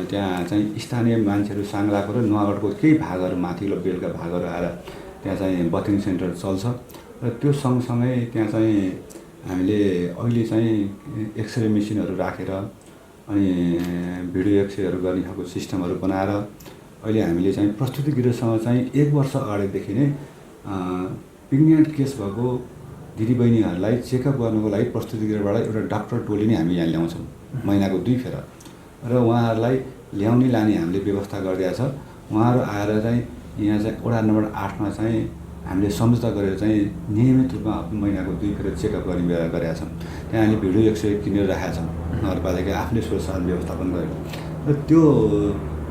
त्यहाँ चाहिँ स्थानीय मान्छेहरू साङ्लाको र नुवाकोटको केही भागहरू माथिल्लो बेलका भागहरू आएर त्यहाँ चाहिँ बर्थिङ सेन्टर चल्छ। र त्यो सँगसँगै त्यहाँ चाहिँ हामीले अहिले चाहिँ एक्सरे मेसिनहरू राखेर अनि भिडियो एक्सरेहरू गर्ने खालको सिस्टमहरू बनाएर अहिले हामीले चाहिँ प्रस्तुति गृहसँग चाहिँ 1 वर्ष अगाडिदेखि नै प्रेग्नेन्ट केस भएको दिदीबहिनीहरूलाई चेकअप गर्नुको लागि प्रस्तुति गृहबाट एउटा डाक्टर टोली नै हामी यहाँ ल्याउँछौँ महिनाको 2 फेर। र उहाँहरूलाई ल्याउने लाने हामीले व्यवस्था गरिदिएको छ। उहाँहरू आएर चाहिँ यहाँ चाहिँ वडा नम्बर 8मा चाहिँ हामीले सम्झौता गरेर चाहिँ नियमित रूपमा महिनाको 2 फेर चेकअप गर्ने व्यवस्था गरेका छौँ। त्यहाँ हामीले भिडियो एक्सरे किनेर राखेका छौँ नगरपालिका आफूले स्रोत साधन व्यवस्थापन गरेर। र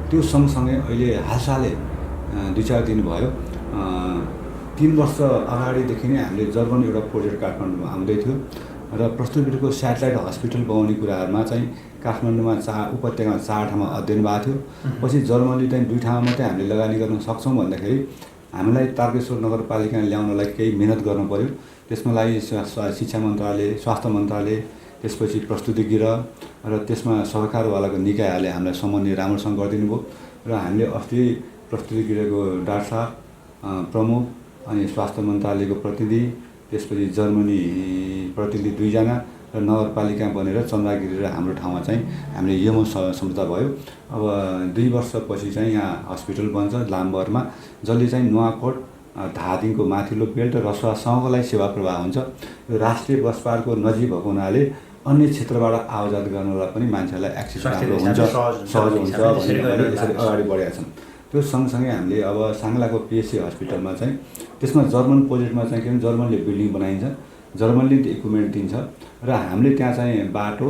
त्यो सँगसँगै अहिले हालसालै 2-4 दिन भयो 3 वर्ष अगाडिदेखि नै हामीले जर्मन एउटा प्रोजेक्ट काठमाडौँमा आउँदै थियो र प्रस्तुतिको स्याटेलाइट हस्पिटल बनाउने कुराहरूमा चाहिँ काठमाडौँमा उपत्यकामा 4 ठाउँमा अध्ययन भएको थियो। पछि जर्मनीले चाहिँ 2 ठाउँमा मात्रै हामीले लगानी गर्न सक्छौँ भन्दाखेरि हामीलाई तारकेश्वर नगरपालिका ल्याउनलाई केही मिहिनेत गर्नु पऱ्यो। त्यसमा लागि शिक्षा मन्त्रालय, स्वास्थ्य मन्त्रालय, त्यसपछि प्रस्तुति गृह र त्यसमा सरकारवालाको निकायहरूले हामीलाई समन्वय राम्रोसँग गरिदिनु भयो। र हामीले अस्ति प्रस्तुति गृहको डाक्टर साहब प्रमुख अनि स्वास्थ्य मन्त्रालयको प्रतिनिधि त्यसपछि जर्मनी प्रतिनिधि 2 जना र नगरपालिका बनेर चन्द्रगिरी र हाम्रो ठाउँमा चाहिँ हामीले यमो सम्झौता भयो। अब 2 वर्षपछि चाहिँ यहाँ हस्पिटल बन्छ लामबरमा, जसले चाहिँ नुवाकोट धादिङको माथिल्लो बेल्ट र रसुवासँगको लागि सेवा प्रवाह हुन्छ। यो राष्ट्रिय बस पार्कको नजिक भएको हुनाले अन्य क्षेत्रबाट आवाजात गर्नलाई पनि मान्छेहरूलाई एक्सेस राम्रो हुन्छ, सहज हुन्छ भनेर यसरी अगाडि बढेका छन्। त्यो सँगसँगै हामीले अब साङ्लाको पिएससी हस्पिटलमा चाहिँ त्यसमा जर्मन प्रोजेक्टमा चाहिँ के भने जर्मनले बिल्डिङ बनाइन्छ, जर्मनले इक्विपमेन्ट दिन्छ र हामीले त्यहाँ चाहिँ बाटो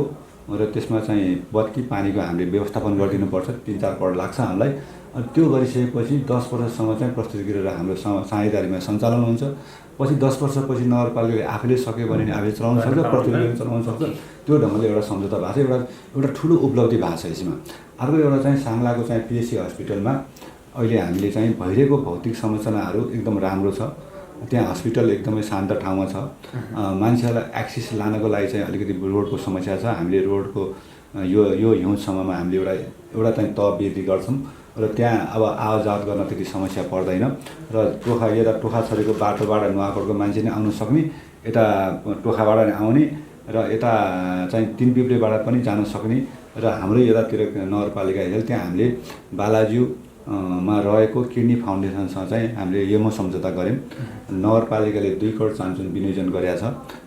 र त्यसमा चाहिँ बत्ती पानीको हामीले व्यवस्थापन गरिदिनुपर्छ। 3-4 करोड लाग्छ हामीलाई। त्यो गरिसकेपछि 10 वर्षसम्म चाहिँ प्रस्तुति गरेर हाम्रो साझेदारीमा सञ्चालन हुन्छ। पछि 10 वर्षपछि नगरपालिकाले आफैले सक्यो भने आफैले चलाउन सक्छ, प्रस्तुति चलाउन सक्छ। त्यो ढङ्गले एउटा सम्झौता भएको छ, एउटा ठुलो उपलब्धि भएको छ यसमा। अर्को एउटा चाहिँ साङ्लाको चाहिँ पिएससी हस्पिटलमा अहिले हामीले चाहिँ भइरहेको भौतिक संरचनाहरू एकदम राम्रो छ। त्यहाँ हस्पिटल एकदमै शान्त ठाउँमा छ। मान्छेहरूलाई एक्सेस लानको लागि चाहिँ अलिकति रोडको समस्या छ। हामीले रोडको यो हिउँदसम्ममा हामीले एउटा चाहिँ तह वृद्धि गर्छौँ र त्यहाँ अब आवाजात गर्न त्यति समस्या पर्दैन र यता टोखा छोडेको बाटोबाट नुवाकोटको मान्छे नै आउनु सक्ने, यता टोखाबाट नै आउने र यता चाहिँ तिनपिप्रेबाट पनि जान सक्ने र हाम्रो यतातिर नगरपालिका हेरेर त्यहाँ हामीले बालाज्यू मा रहेको किडनी फाउन्डेसनसँग चाहिँ हामीले यमो सम्झौता गऱ्यौँ। नगरपालिकाले 2 करोड चान्चुन विनियोजन गरेको छ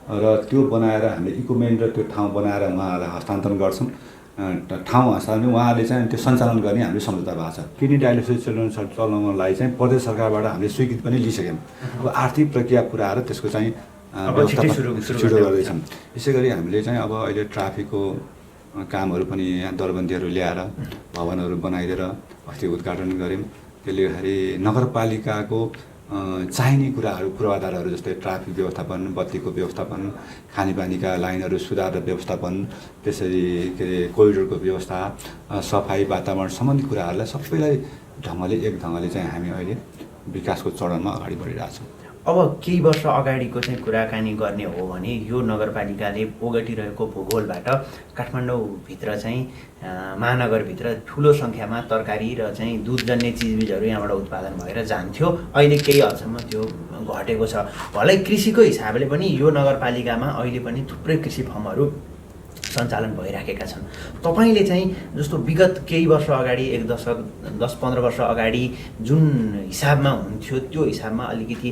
र त्यो बनाएर हामीले इक्विपमेन्ट र त्यो ठाउँ बनाएर उहाँहरूलाई हस्तान्तरण गर्छौँ। ठाउँ हस्तान्तरण उहाँहरूले चाहिँ त्यो सञ्चालन गर्ने हामीले सम्झौता भएको छ। किडनी डायलिसिस चलाउनलाई चाहिँ प्रदेश सरकारबाट हामीले स्वीकृति पनि लिइसक्यौँ। अब आर्थिक प्रक्रिया पुरा आएर त्यसको चाहिँ छिटो गर्दैछौँ। यसै गरी हामीले चाहिँ अब अहिले ट्राफिकको कामहरू पनि यहाँ दरबन्दीहरू ल्याएर भवनहरू बनाइदिएर अस्ति उद्घाटन गऱ्यौँ। त्यसले गर्दाखेरि नगरपालिकाको चाहिने कुराहरू पूर्वाधारहरू जस्तै ट्राफिक व्यवस्थापन, बत्तीको व्यवस्थापन, खानेपानीका लाइनहरू सुधार र व्यवस्थापन, त्यसरी के अरे कोरिडोरको व्यवस्था, सफाई, वातावरण सम्बन्धी कुराहरूलाई सबैलाई एक ढङ्गले चाहिँ हामी अहिले विकासको चरणमा अगाडि बढिरहेछौँ। अब केही वर्ष अगाडिको चाहिँ कुराकानी गर्ने हो भने यो नगरपालिकाले ओगटिरहेको भूगोलबाट काठमाडौँभित्र चाहिँ महानगरभित्र ठुलो सङ्ख्यामा तरकारी र चाहिँ दुधजन्य चिजबिजहरू यहाँबाट उत्पादन भएर जान्थ्यो। अहिले केही हदसम्म त्यो घटेको छ। भलै कृषिको हिसाबले पनि यो नगरपालिकामा अहिले पनि थुप्रै कृषि फर्महरू सञ्चालन भइराखेका छन्। तपाईँले चाहिँ जस्तो विगत केही वर्ष अगाडि 1 दशक 10-15 वर्ष अगाडि जुन हिसाबमा हुन्थ्यो त्यो हिसाबमा अलिकति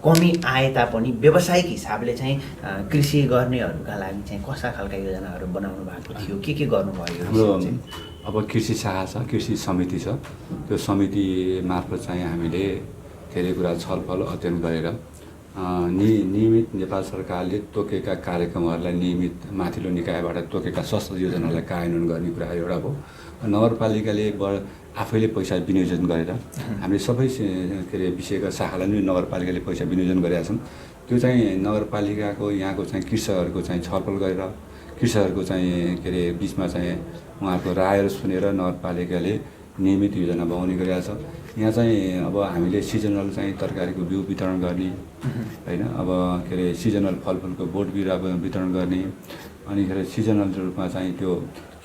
कमी आए तापनि व्यावसायिक हिसाबले चाहिँ कृषि गर्नेहरूका लागि चाहिँ कस्ता खालका योजनाहरू बनाउनु भएको थियो, के गर्नुभयो? हाम्रो अब कृषि शाखा छ, कृषि समिति छ। त्यो समिति मार्फत चाहिँ हामीले धेरै कुरा छलफल अध्ययन गरेर नियमित नेपाल सरकारले तोकेका कार्यक्रमहरूलाई नियमित माथिल्लो निकायबाट तोकेका स्वस्थ योजनालाई कार्यान्वयन गर्ने कुरा एउटा हो। नगरपालिकाले आफैले पैसा विनियोजन गरेर हामीले सबै के अरे विषयका शाखालाई नै नगरपालिकाले पैसा विनियोजन गरेका छन्। त्यो चाहिँ नगरपालिकाको यहाँको चाहिँ कृषकहरूको चाहिँ छलफल गरेर कृषकहरूको चाहिँ के अरे बिचमा चाहिँ उहाँहरूको रायहरू सुनेर नगरपालिकाले नियमित योजना बनाउने गरेका छ। यहाँ चाहिँ अब हामीले सिजनल चाहिँ तरकारीको बिउ वितरण गर्ने हैन, अब के अरे सिजनल फलफुलको बोट बिरुवा वितरण गर्ने, अनि के अरे सिजनल रूपमा चाहिँ त्यो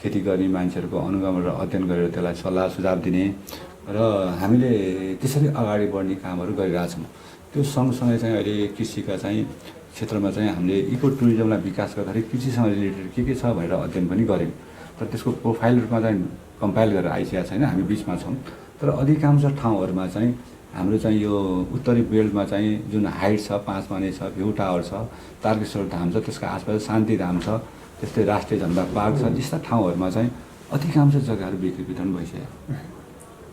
खेती गर्ने मान्छेहरूको अनुगमन र अध्ययन गरेर त्यसलाई सल्लाह सुझाव दिने र हामीले त्यसरी अगाडि बढ्ने कामहरू गरिरहेछौँ। त्यो सँगसँगै चाहिँ अहिले कृषिका चाहिँ क्षेत्रमा चाहिँ हामीले इको टुरिज्मलाई विकास गर्दाखेरि कृषिसँग रिलेटेड के छ भनेर अध्ययन पनि गऱ्यौँ। तर त्यसको प्रोफाइल रूपमा चाहिँ कम्पाइल गरेर आइसकेको छैन, हामी बिचमा छौँ। तर अधिकांश ठाउँहरूमा चाहिँ हाम्रो चाहिँ यो उत्तरी बेल्टमा चाहिँ जुन हाइट छ, 5 माने छ, भ्यू टावर छ, तारकेश्वर धाम छ, त्यसको आसपास शान्ति धाम छ, त्यस्तै राष्ट्रिय झन्डा पार्क छ, यस्ता ठाउँहरूमा चाहिँ अधिकांश जग्गाहरू बिक्री वितरण भइसक्यो।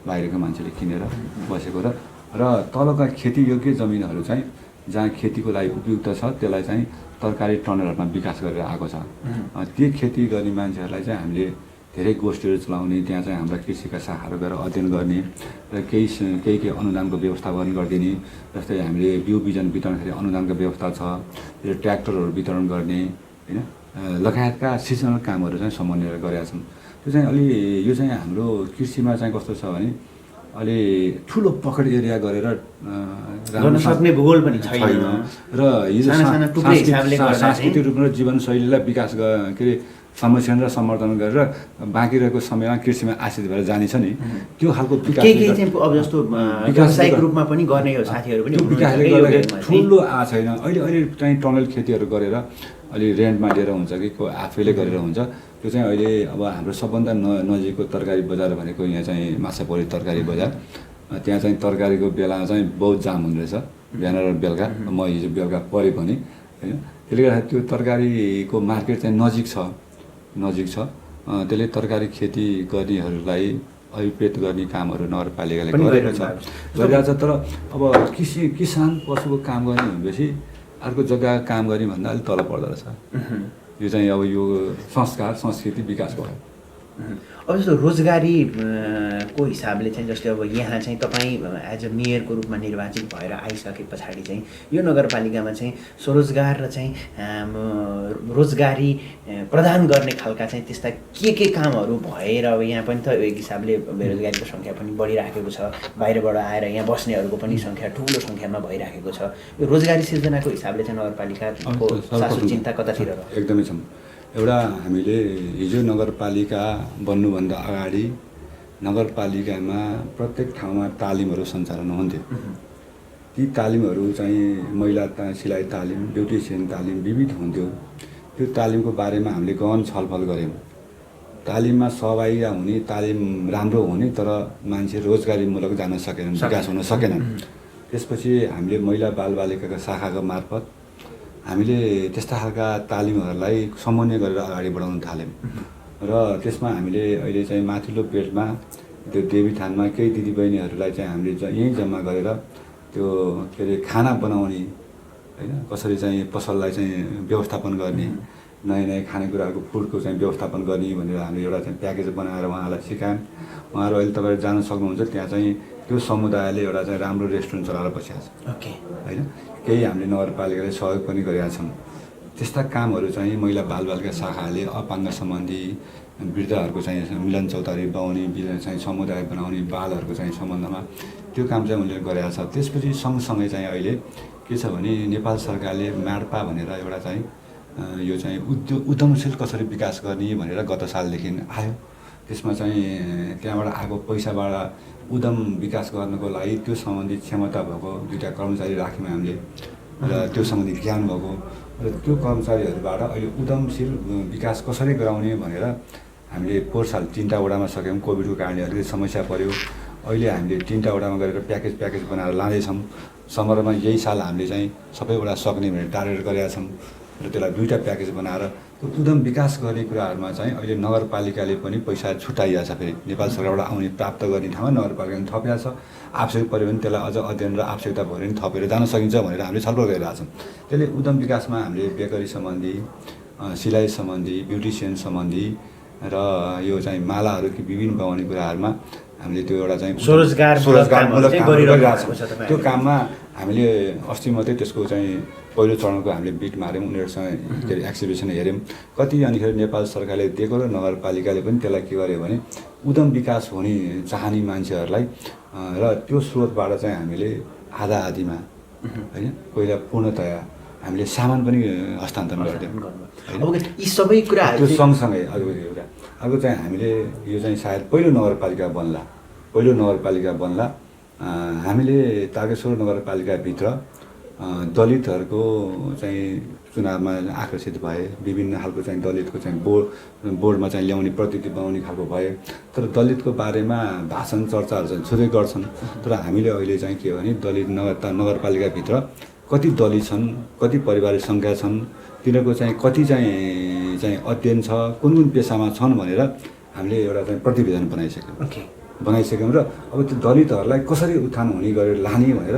बाहिरको मान्छेले किनेर बसेको र तलका खेतीयोग्य जमिनहरू चाहिँ जहाँ खेतीको लागि उपयुक्त छ त्यसलाई चाहिँ तरकारी टनलहरूमा विकास गरेर आएको छ। त्यो खेती गर्ने मान्छेहरूलाई चाहिँ हामीले धेरै गोष्ठीहरू चलाउने, त्यहाँ चाहिँ हाम्रा कृषिका शाखाहरू गएर अध्ययन गर्ने र केही अनुदानको व्यवस्थापन गरिदिने। जस्तै हामीले बिउ बिजन वितरणखेरि अनुदानको व्यवस्था छ, यो ट्र्याक्टरहरू वितरण गर्ने हैन, लगायतका सिजनल कामहरू चाहिँ समन्वय गरेका छौँ। त्यो चाहिँ अलि यो चाहिँ हाम्रो कृषिमा चाहिँ कस्तो छ भने अलि ठुलो पकड एरिया गरेर गर्न सक्ने भूगोल पनि छैन र यो सांस्कृतिक रूपमा जीवनशैलीलाई विकास के अरे संरक्षण र सम्वर्धन गरेर बाँकी रहेको समयमा कृषिमा आश्रित भएर जानेछ नि, त्यो खालको विकास चाहिँ अब जस्तो व्यावसायिक रूपमा पनि गर्ने यो साथीहरू पनि विकासले गर्दाखेरि ठुलो आएको छैन। अहिले चाहिँ टनल खेतीहरू गरेर अलि रेन्टमा लिएर हुन्छ कि आफैले गरेर हुन्छ। त्यो चाहिँ अहिले अब हाम्रो सबभन्दा नजिकको तरकारी बजार भनेको यहाँ चाहिँ माछापौरी तरकारी बजार, त्यहाँ चाहिँ तरकारीको बेलामा चाहिँ बहुत जाम हुँदो रहेछ बिहान र बेलुका। म हिजो बेलुका परेँ पनि होइन, त्यसले गर्दा त्यो तरकारीको मार्केट चाहिँ नजिक छ। त्यसले तरकारी खेती गर्नेहरूलाई अभिप्रेत गर्ने कामहरू नगरपालिकाले गरिरहेको छ। तर अब किसान पशुको काम गर्ने भनेपछि अर्को जग्गा काम गर्ने भन्दा अलिक तल पर्दो रहेछ। यो चाहिँ अब यो संस्कार संस्कृति विकास भयो। अब जस्तो रोजगारी को हिसाबले चाहिँ जस्तै अब यहाँ चाहिँ तपाईँ एज अ मेयरको रूपमा निर्वाचित भएर आइसके पछाडि चाहिँ यो नगरपालिकामा चाहिँ स्वरोजगार र चाहिँ रोजगारी प्रदान गर्ने खालका चाहिँ त्यस्ता के कामहरू भएर अब यहाँ पनि त एक हिसाबले बेरोजगारीको सङ्ख्या पनि बढिराखेको छ, बाहिरबाट आएर यहाँ बस्नेहरूको पनि सङ्ख्या ठुलो सङ्ख्यामा भइराखेको छ। यो रोजगारी सिर्जनाको हिसाबले चाहिँ नगरपालिकाको सासु चिन्ता कतातिर हो? एकदमै छ। एउटा हामीले हिजो नगरपालिका बन्नुभन्दा अगाडि नगरपालिकामा प्रत्येक ठाउँमा तालिमहरू सञ्चालन हुन्थ्यो। ती तालिमहरू चाहिँ महिला सिलाइ तालिम, ब्युटिसियन तालिम विविध हुन्थ्यो। त्यो तालिमको बारेमा हामीले गहन छलफल गऱ्यौँ। तालिममा सहभागी हुने, तालिम राम्रो हुने, तर मान्छे रोजगारीमूलक जान सकेनन्, विकास हुन सकेनन्। त्यसपछि हामीले महिला बालबालिकाका शाखाको मार्फत हामीले त्यस्ता खालका तालिमहरूलाई समन्वय गरेर अगाडि बढाउन थाल्यौँ। र त्यसमा हामीले अहिले चाहिँ माथिल्लो बेल्टमा त्यो देवीथानमा केही दिदीबहिनीहरूलाई चाहिँ हामीले यहीँ जम्मा गरेर त्यो के अरे खाना बनाउने होइन, कसरी चाहिँ पसललाई चाहिँ व्यवस्थापन गर्ने, नयाँ नयाँ खानेकुराहरूको फुडको चाहिँ व्यवस्थापन गर्ने भनेर हामीले एउटा चाहिँ प्याकेज बनाएर उहाँहरूलाई सिकायौँ। उहाँहरू अहिले तपाईँहरू जान सक्नुहुन्छ, त्यहाँ चाहिँ त्यो समुदायले एउटा चाहिँ राम्रो रेस्टुरेन्ट चलाएर बसिरहेको छ। ओके, होइन, केही हामीले नगरपालिकाले सहयोग पनि गरेका छौँ। त्यस्ता कामहरू चाहिँ महिला बालबालिका शाखाले अपाङ्ग सम्बन्धी वृद्धहरूको चाहिँ मिलन चौतारी बनाउने, चाहिँ समुदाय बनाउने, बालहरूको चाहिँ सम्बन्धमा त्यो काम चाहिँ उनीहरूले गरेका छ। त्यसपछि सँगसँगै चाहिँ अहिले के छ भने नेपाल सरकारले म्याडपा भनेर एउटा चाहिँ यो चाहिँ उद्यमशील कसरी विकास गर्ने भनेर गत सालदेखि आयो। त्यसमा चाहिँ त्यहाँबाट आएको पैसाबाट उद्यम विकास गर्नको लागि त्यो सम्बन्धी क्षमता भएको 2टा कर्मचारी राख्यौँ हामीले र त्यो सम्बन्धी ज्ञान भएको र त्यो कर्मचारीहरूबाट अहिले उद्यमशील विकास कसरी गराउने भनेर हामीले पोहोर साल 3टा वडामा सक्यौँ। कोभिडको कारणले अलिकति समस्या पऱ्यो। अहिले हामीले 3टा वडामा गरेर प्याकेज बनाएर लाँदैछौँ। समरमा यही साल हामीले चाहिँ सबै वडा सक्ने भनेर टार्गेट गरेका छौँ र त्यसलाई 2टा प्याकेज बनाएर त्यो उद्यम विकास गर्ने कुराहरूमा चाहिँ अहिले नगरपालिकाले पनि पैसा छुट्याइएको छ। फेरि नेपाल सरकारबाट आउने प्राप्त गर्ने ठाउँमा नगरपालिकाले थपिएको छ। आवश्यक पऱ्यो भने त्यसलाई अझ अध्ययन र आवश्यकता भयो भने थपेर जान सकिन्छ भनेर हामीले छलफल गरिरहेका छौँ। त्यसले उद्यम विकासमा हामीले बेकरी सम्बन्धी, सिलाइ सम्बन्धी, ब्युटिसियन सम्बन्धी र यो चाहिँ मालाहरू विभिन्न बनाउने कुराहरूमा हामीले त्यो एउटा चाहिँ स्वरोजगारमूलक काम गरिरहेको छौँ। त्यो काममा हामीले अस्ति मात्रै त्यसको चाहिँ पहिलो चरणको हामीले बिट माऱ्यौँ। उनीहरूसँग के अरे एक्सिबिसन हेऱ्यौँ कति। अनिखेरि नेपाल सरकारले दिएको र नगरपालिकाले पनि त्यसलाई के गर्यो भने उद्यम विकास हुने चाहने मान्छेहरूलाई र त्यो स्रोतबाट चाहिँ हामीले आधा आधीमा होइन पहिला पूर्णतया हामीले सामान पनि हस्तान्तरण गरिदियौँ। यी सबै कुराहरू त्यो सँगसँगै अर्को चाहिँ हामीले यो चाहिँ सायद पहिलो नगरपालिका बन्ला हामीले तारकेश्वर नगरपालिकाभित्र दलितहरूको चाहिँ चुनावमा आकर्षित भए। विभिन्न खालको चाहिँ दलितको चाहिँ बोर्डमा चाहिँ ल्याउने प्रतिनिधि बनाउने खालको भए। तर दलितको बारेमा भाषण चर्चाहरू चाहिँ छुँदै गर्छन्। तर हामीले अहिले चाहिँ के हो भने दलित नगरपालिकाभित्र कति दलित छन्, कति पारिवारिक सङ्ख्या छन्, तिनीहरूको चाहिँ कति चाहिँ अध्ययन छ, कुन पेसामा छन् भनेर हामीले एउटा चाहिँ प्रतिवेदन बनाइसक्यौँ र अब त्यो दलितहरूलाई कसरी उत्थान हुने गरेर लाने भनेर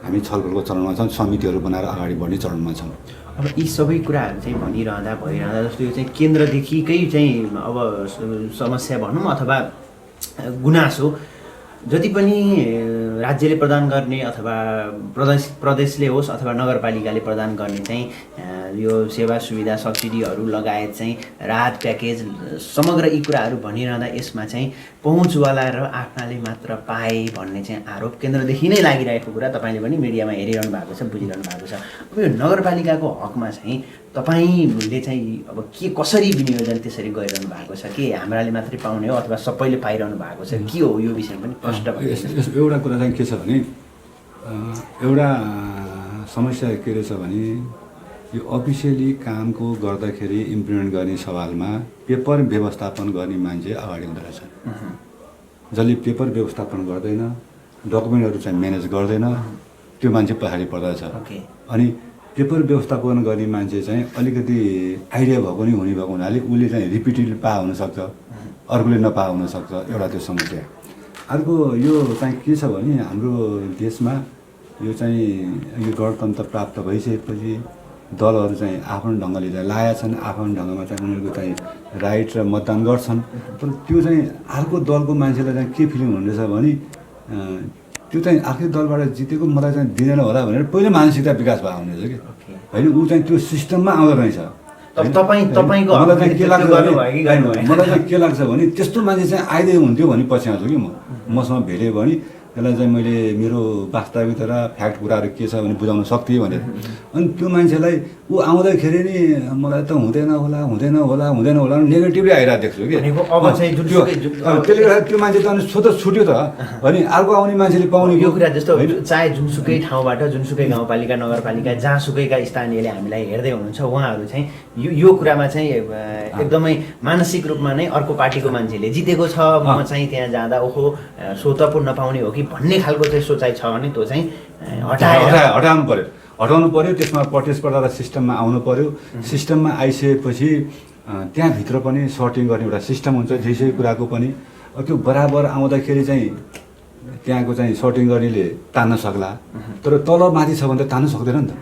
हामी छलफलको चरणमा छौँ। समितिहरू बनाएर अगाडि बढ्ने चरणमा छौँ। अब यी सबै कुराहरू चाहिँ भइरहँदा जस्तो यो चाहिँ केन्द्रदेखिकै चाहिँ अब समस्या भनौँ अथवा गुनासो जति पनि राज्यले प्रदान गर्ने अथवा प्रदेशले होस् अथवा नगरपालिकाले प्रदान गर्ने चाहिँ यो सेवा सुविधा सब्सिडीहरू लगायत चाहिँ राहत प्याकेज समग्र यी कुराहरू भनिरहँदा यसमा चाहिँ पहुँचवाला र आफ्नाले मात्र पाए भन्ने चाहिँ आरोप केन्द्रदेखि नै लागिरहेको कुरा तपाईँले पनि मिडियामा हेरिरहनु भएको छ, बुझिरहनु भएको छ। अब यो नगरपालिकाको हकमा चाहिँ तपाईँले चाहिँ अब के कसरी विनियोजन त्यसरी गरिरहनु भएको छ? के हाम्राले मात्रै पाउने हो अथवा सबैले पाइरहनु भएको छ? के हो यो विषय पनि प्रष्ट भयो। एउटा कुरा चाहिँ के छ भने एउटा समस्या के रहेछ भने यो अफिसियली कामको गर्दाखेरि इम्प्लिमेन्ट गर्ने सवालमा पेपर व्यवस्थापन गर्ने मान्छे अगाडि हुँदो रहेछ। जसले पेपर व्यवस्थापन गर्दैन, डकुमेन्टहरू चाहिँ म्यानेज गर्दैन, त्यो मान्छे पछाडि पर्दछ। अनि पेपर व्यवस्थापन गर्ने मान्छे चाहिँ अलिकति आइडिया भएको नि हुने भएको हुनाले उसले चाहिँ रिपिटेड पा हुनसक्छ, अर्कोले नपा हुनसक्छ। एउटा त्यो समस्या। अर्को यो चाहिँ के छ भने हाम्रो देशमा यो चाहिँ यो गणतन्त्र प्राप्त भइसकेपछि दलहरू चाहिँ आफ्नो ढङ्गले चाहिँ लागेका छन्, आफ्नो ढङ्गमा चाहिँ उनीहरूको चाहिँ राइट र मतदान गर्छन्। तर त्यो चाहिँ अर्को दलको मान्छेलाई चाहिँ के फिलिङ हुँदैछ भने त्यो चाहिँ अर्कै दलबाट जितेको मलाई चाहिँ दिँदैन होला भनेर पहिले मानसिकता विकास भएर हुनेछ कि होइन, ऊ चाहिँ त्यो सिस्टममा आउँदो रहेछ। मलाई चाहिँ के लाग्छ भने त्यस्तो मान्छे चाहिँ आइदिए हुन्थ्यो भने पछि आउँछु कि मसँग भेट्यो भने त्यसलाई चाहिँ मैले मेरो वास्तविक र फ्याक्ट कुराहरू के छ भने बुझाउन सक्थेँ भनेर। अनि त्यो मान्छेलाई ऊ आउँदाखेरि नि मलाई त हुँदैन होला नेगेटिभली आइरहेको देख्छु कि। त्यसले गर्दा त्यो मान्छे त अनि स्वतः छुट्यो त अनि अर्को आउने मान्छेले पाउने यो कुरा जस्तो चाहे जुनसुकै ठाउँबाट जुनसुकै गाउँपालिका नगरपालिका जहाँसुकैका स्थानीयले हामीलाई हेर्दै हुनुहुन्छ, उहाँहरू चाहिँ यो कुरामा चाहिँ एकदमै मानसिक रूपमा नै अर्को पार्टीको मान्छेले जितेको छ, म चाहिँ त्यहाँ जाँदा ओहो सो त पो नपाउने हो कि भन्ने खालको चाहिँ सोचाइ छ भने त्यो चाहिँ हटाउनु पर्यो। त्यसमा प्रतिस्पर्धा सिस्टममा आउनु पर्यो। सिस्टममा आइसकेपछि त्यहाँभित्र पनि सर्टिङ गर्ने एउटा सिस्टम हुन्छ जेसै कुराको पनि। त्यो बराबर आउँदाखेरि चाहिँ त्यहाँको चाहिँ सर्टिङ गर्नेले तान्न सक्ला, तर तल माथि छ भने त तान्न सक्दैन नि त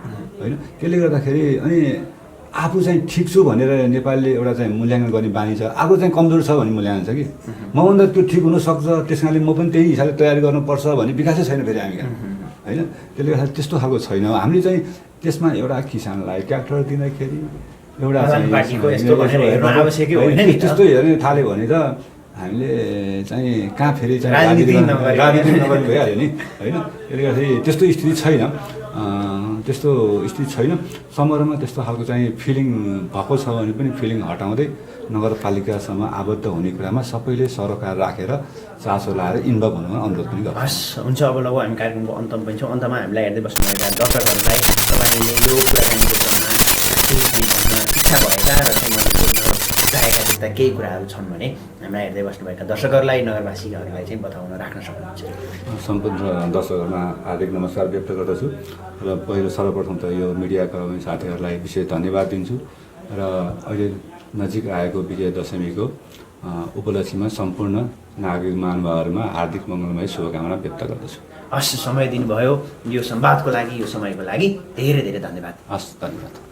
होइन। त्यसले गर्दाखेरि अनि आफू चाहिँ ठिक छु भनेर नेपालले एउटा चाहिँ मूल्याङ्कन गर्ने बानी छ, आफू चाहिँ कमजोर छ भन्ने मूल्याङ्कन छ कि मभन्दा त्यो ठिक हुनसक्छ, त्यस कारणले म पनि त्यही हिसाबले तयारी गर्नुपर्छ भन्ने विकासै छैन फेरि हामी होइन। त्यसले गर्दा त्यस्तो खालको छैन। हामीले चाहिँ त्यसमा एउटा किसानलाई ट्र्याक्टर दिँदाखेरि एउटा त्यस्तो हेर्ने थाल्यो भने त हामीले चाहिँ कहाँ फेरि चाहिँ राजनीति नगर्ने भइहाल्यो नि होइन। त्यसले गर्दाखेरि त्यस्तो स्थिति छैन, त्यस्तो स्थिति छैन। समारोहमा त्यस्तो खालको चाहिँ फिलिङ भएको छ भने पनि फिलिङ हटाउँदै नगरपालिकासम्म आबद्ध हुने कुरामा सबैले सरोकार राखेर चासो लाएर इन्भल्भ हुन अनुरोध पनि गर्छ। हस् हुन्छ। अब लगभग हामी कार्यक्रमको अन्तमा पनि छौँ। अन्तमा हामीलाई हेर्दै बस्नुभएका दर्शकहरूलाई तपाईँले यो कुराकानीको क्रममा भन्न इच्छा भएका र चाहिँ मैले सोध्न चाहेका त्यस्ता केही कुराहरू छन् भने हामीलाई हेर्दै बस्नुभएका दर्शकहरूलाई नगरवासीहरूलाई चाहिँ बताउन राख्न सक्नुहुन्छ। सम्पूर्ण दर्शकहरूमा हार्दिक नमस्कार व्यक्त गर्दछु र पहिलो सर्वप्रथम त यो मिडियाका साथीहरूलाई विशेष धन्यवाद दिन्छु र अहिले नजिक आएको विजय दशमीको उपलक्ष्यमा सम्पूर्ण नागरिक महानुभावहरूमा हार्दिक मङ्गलमय शुभकामना व्यक्त गर्दछु। हस्, समय दिनुभयो यो संवादको लागि, यो समयको लागि धेरै धेरै धन्यवाद। हस्, धन्यवाद।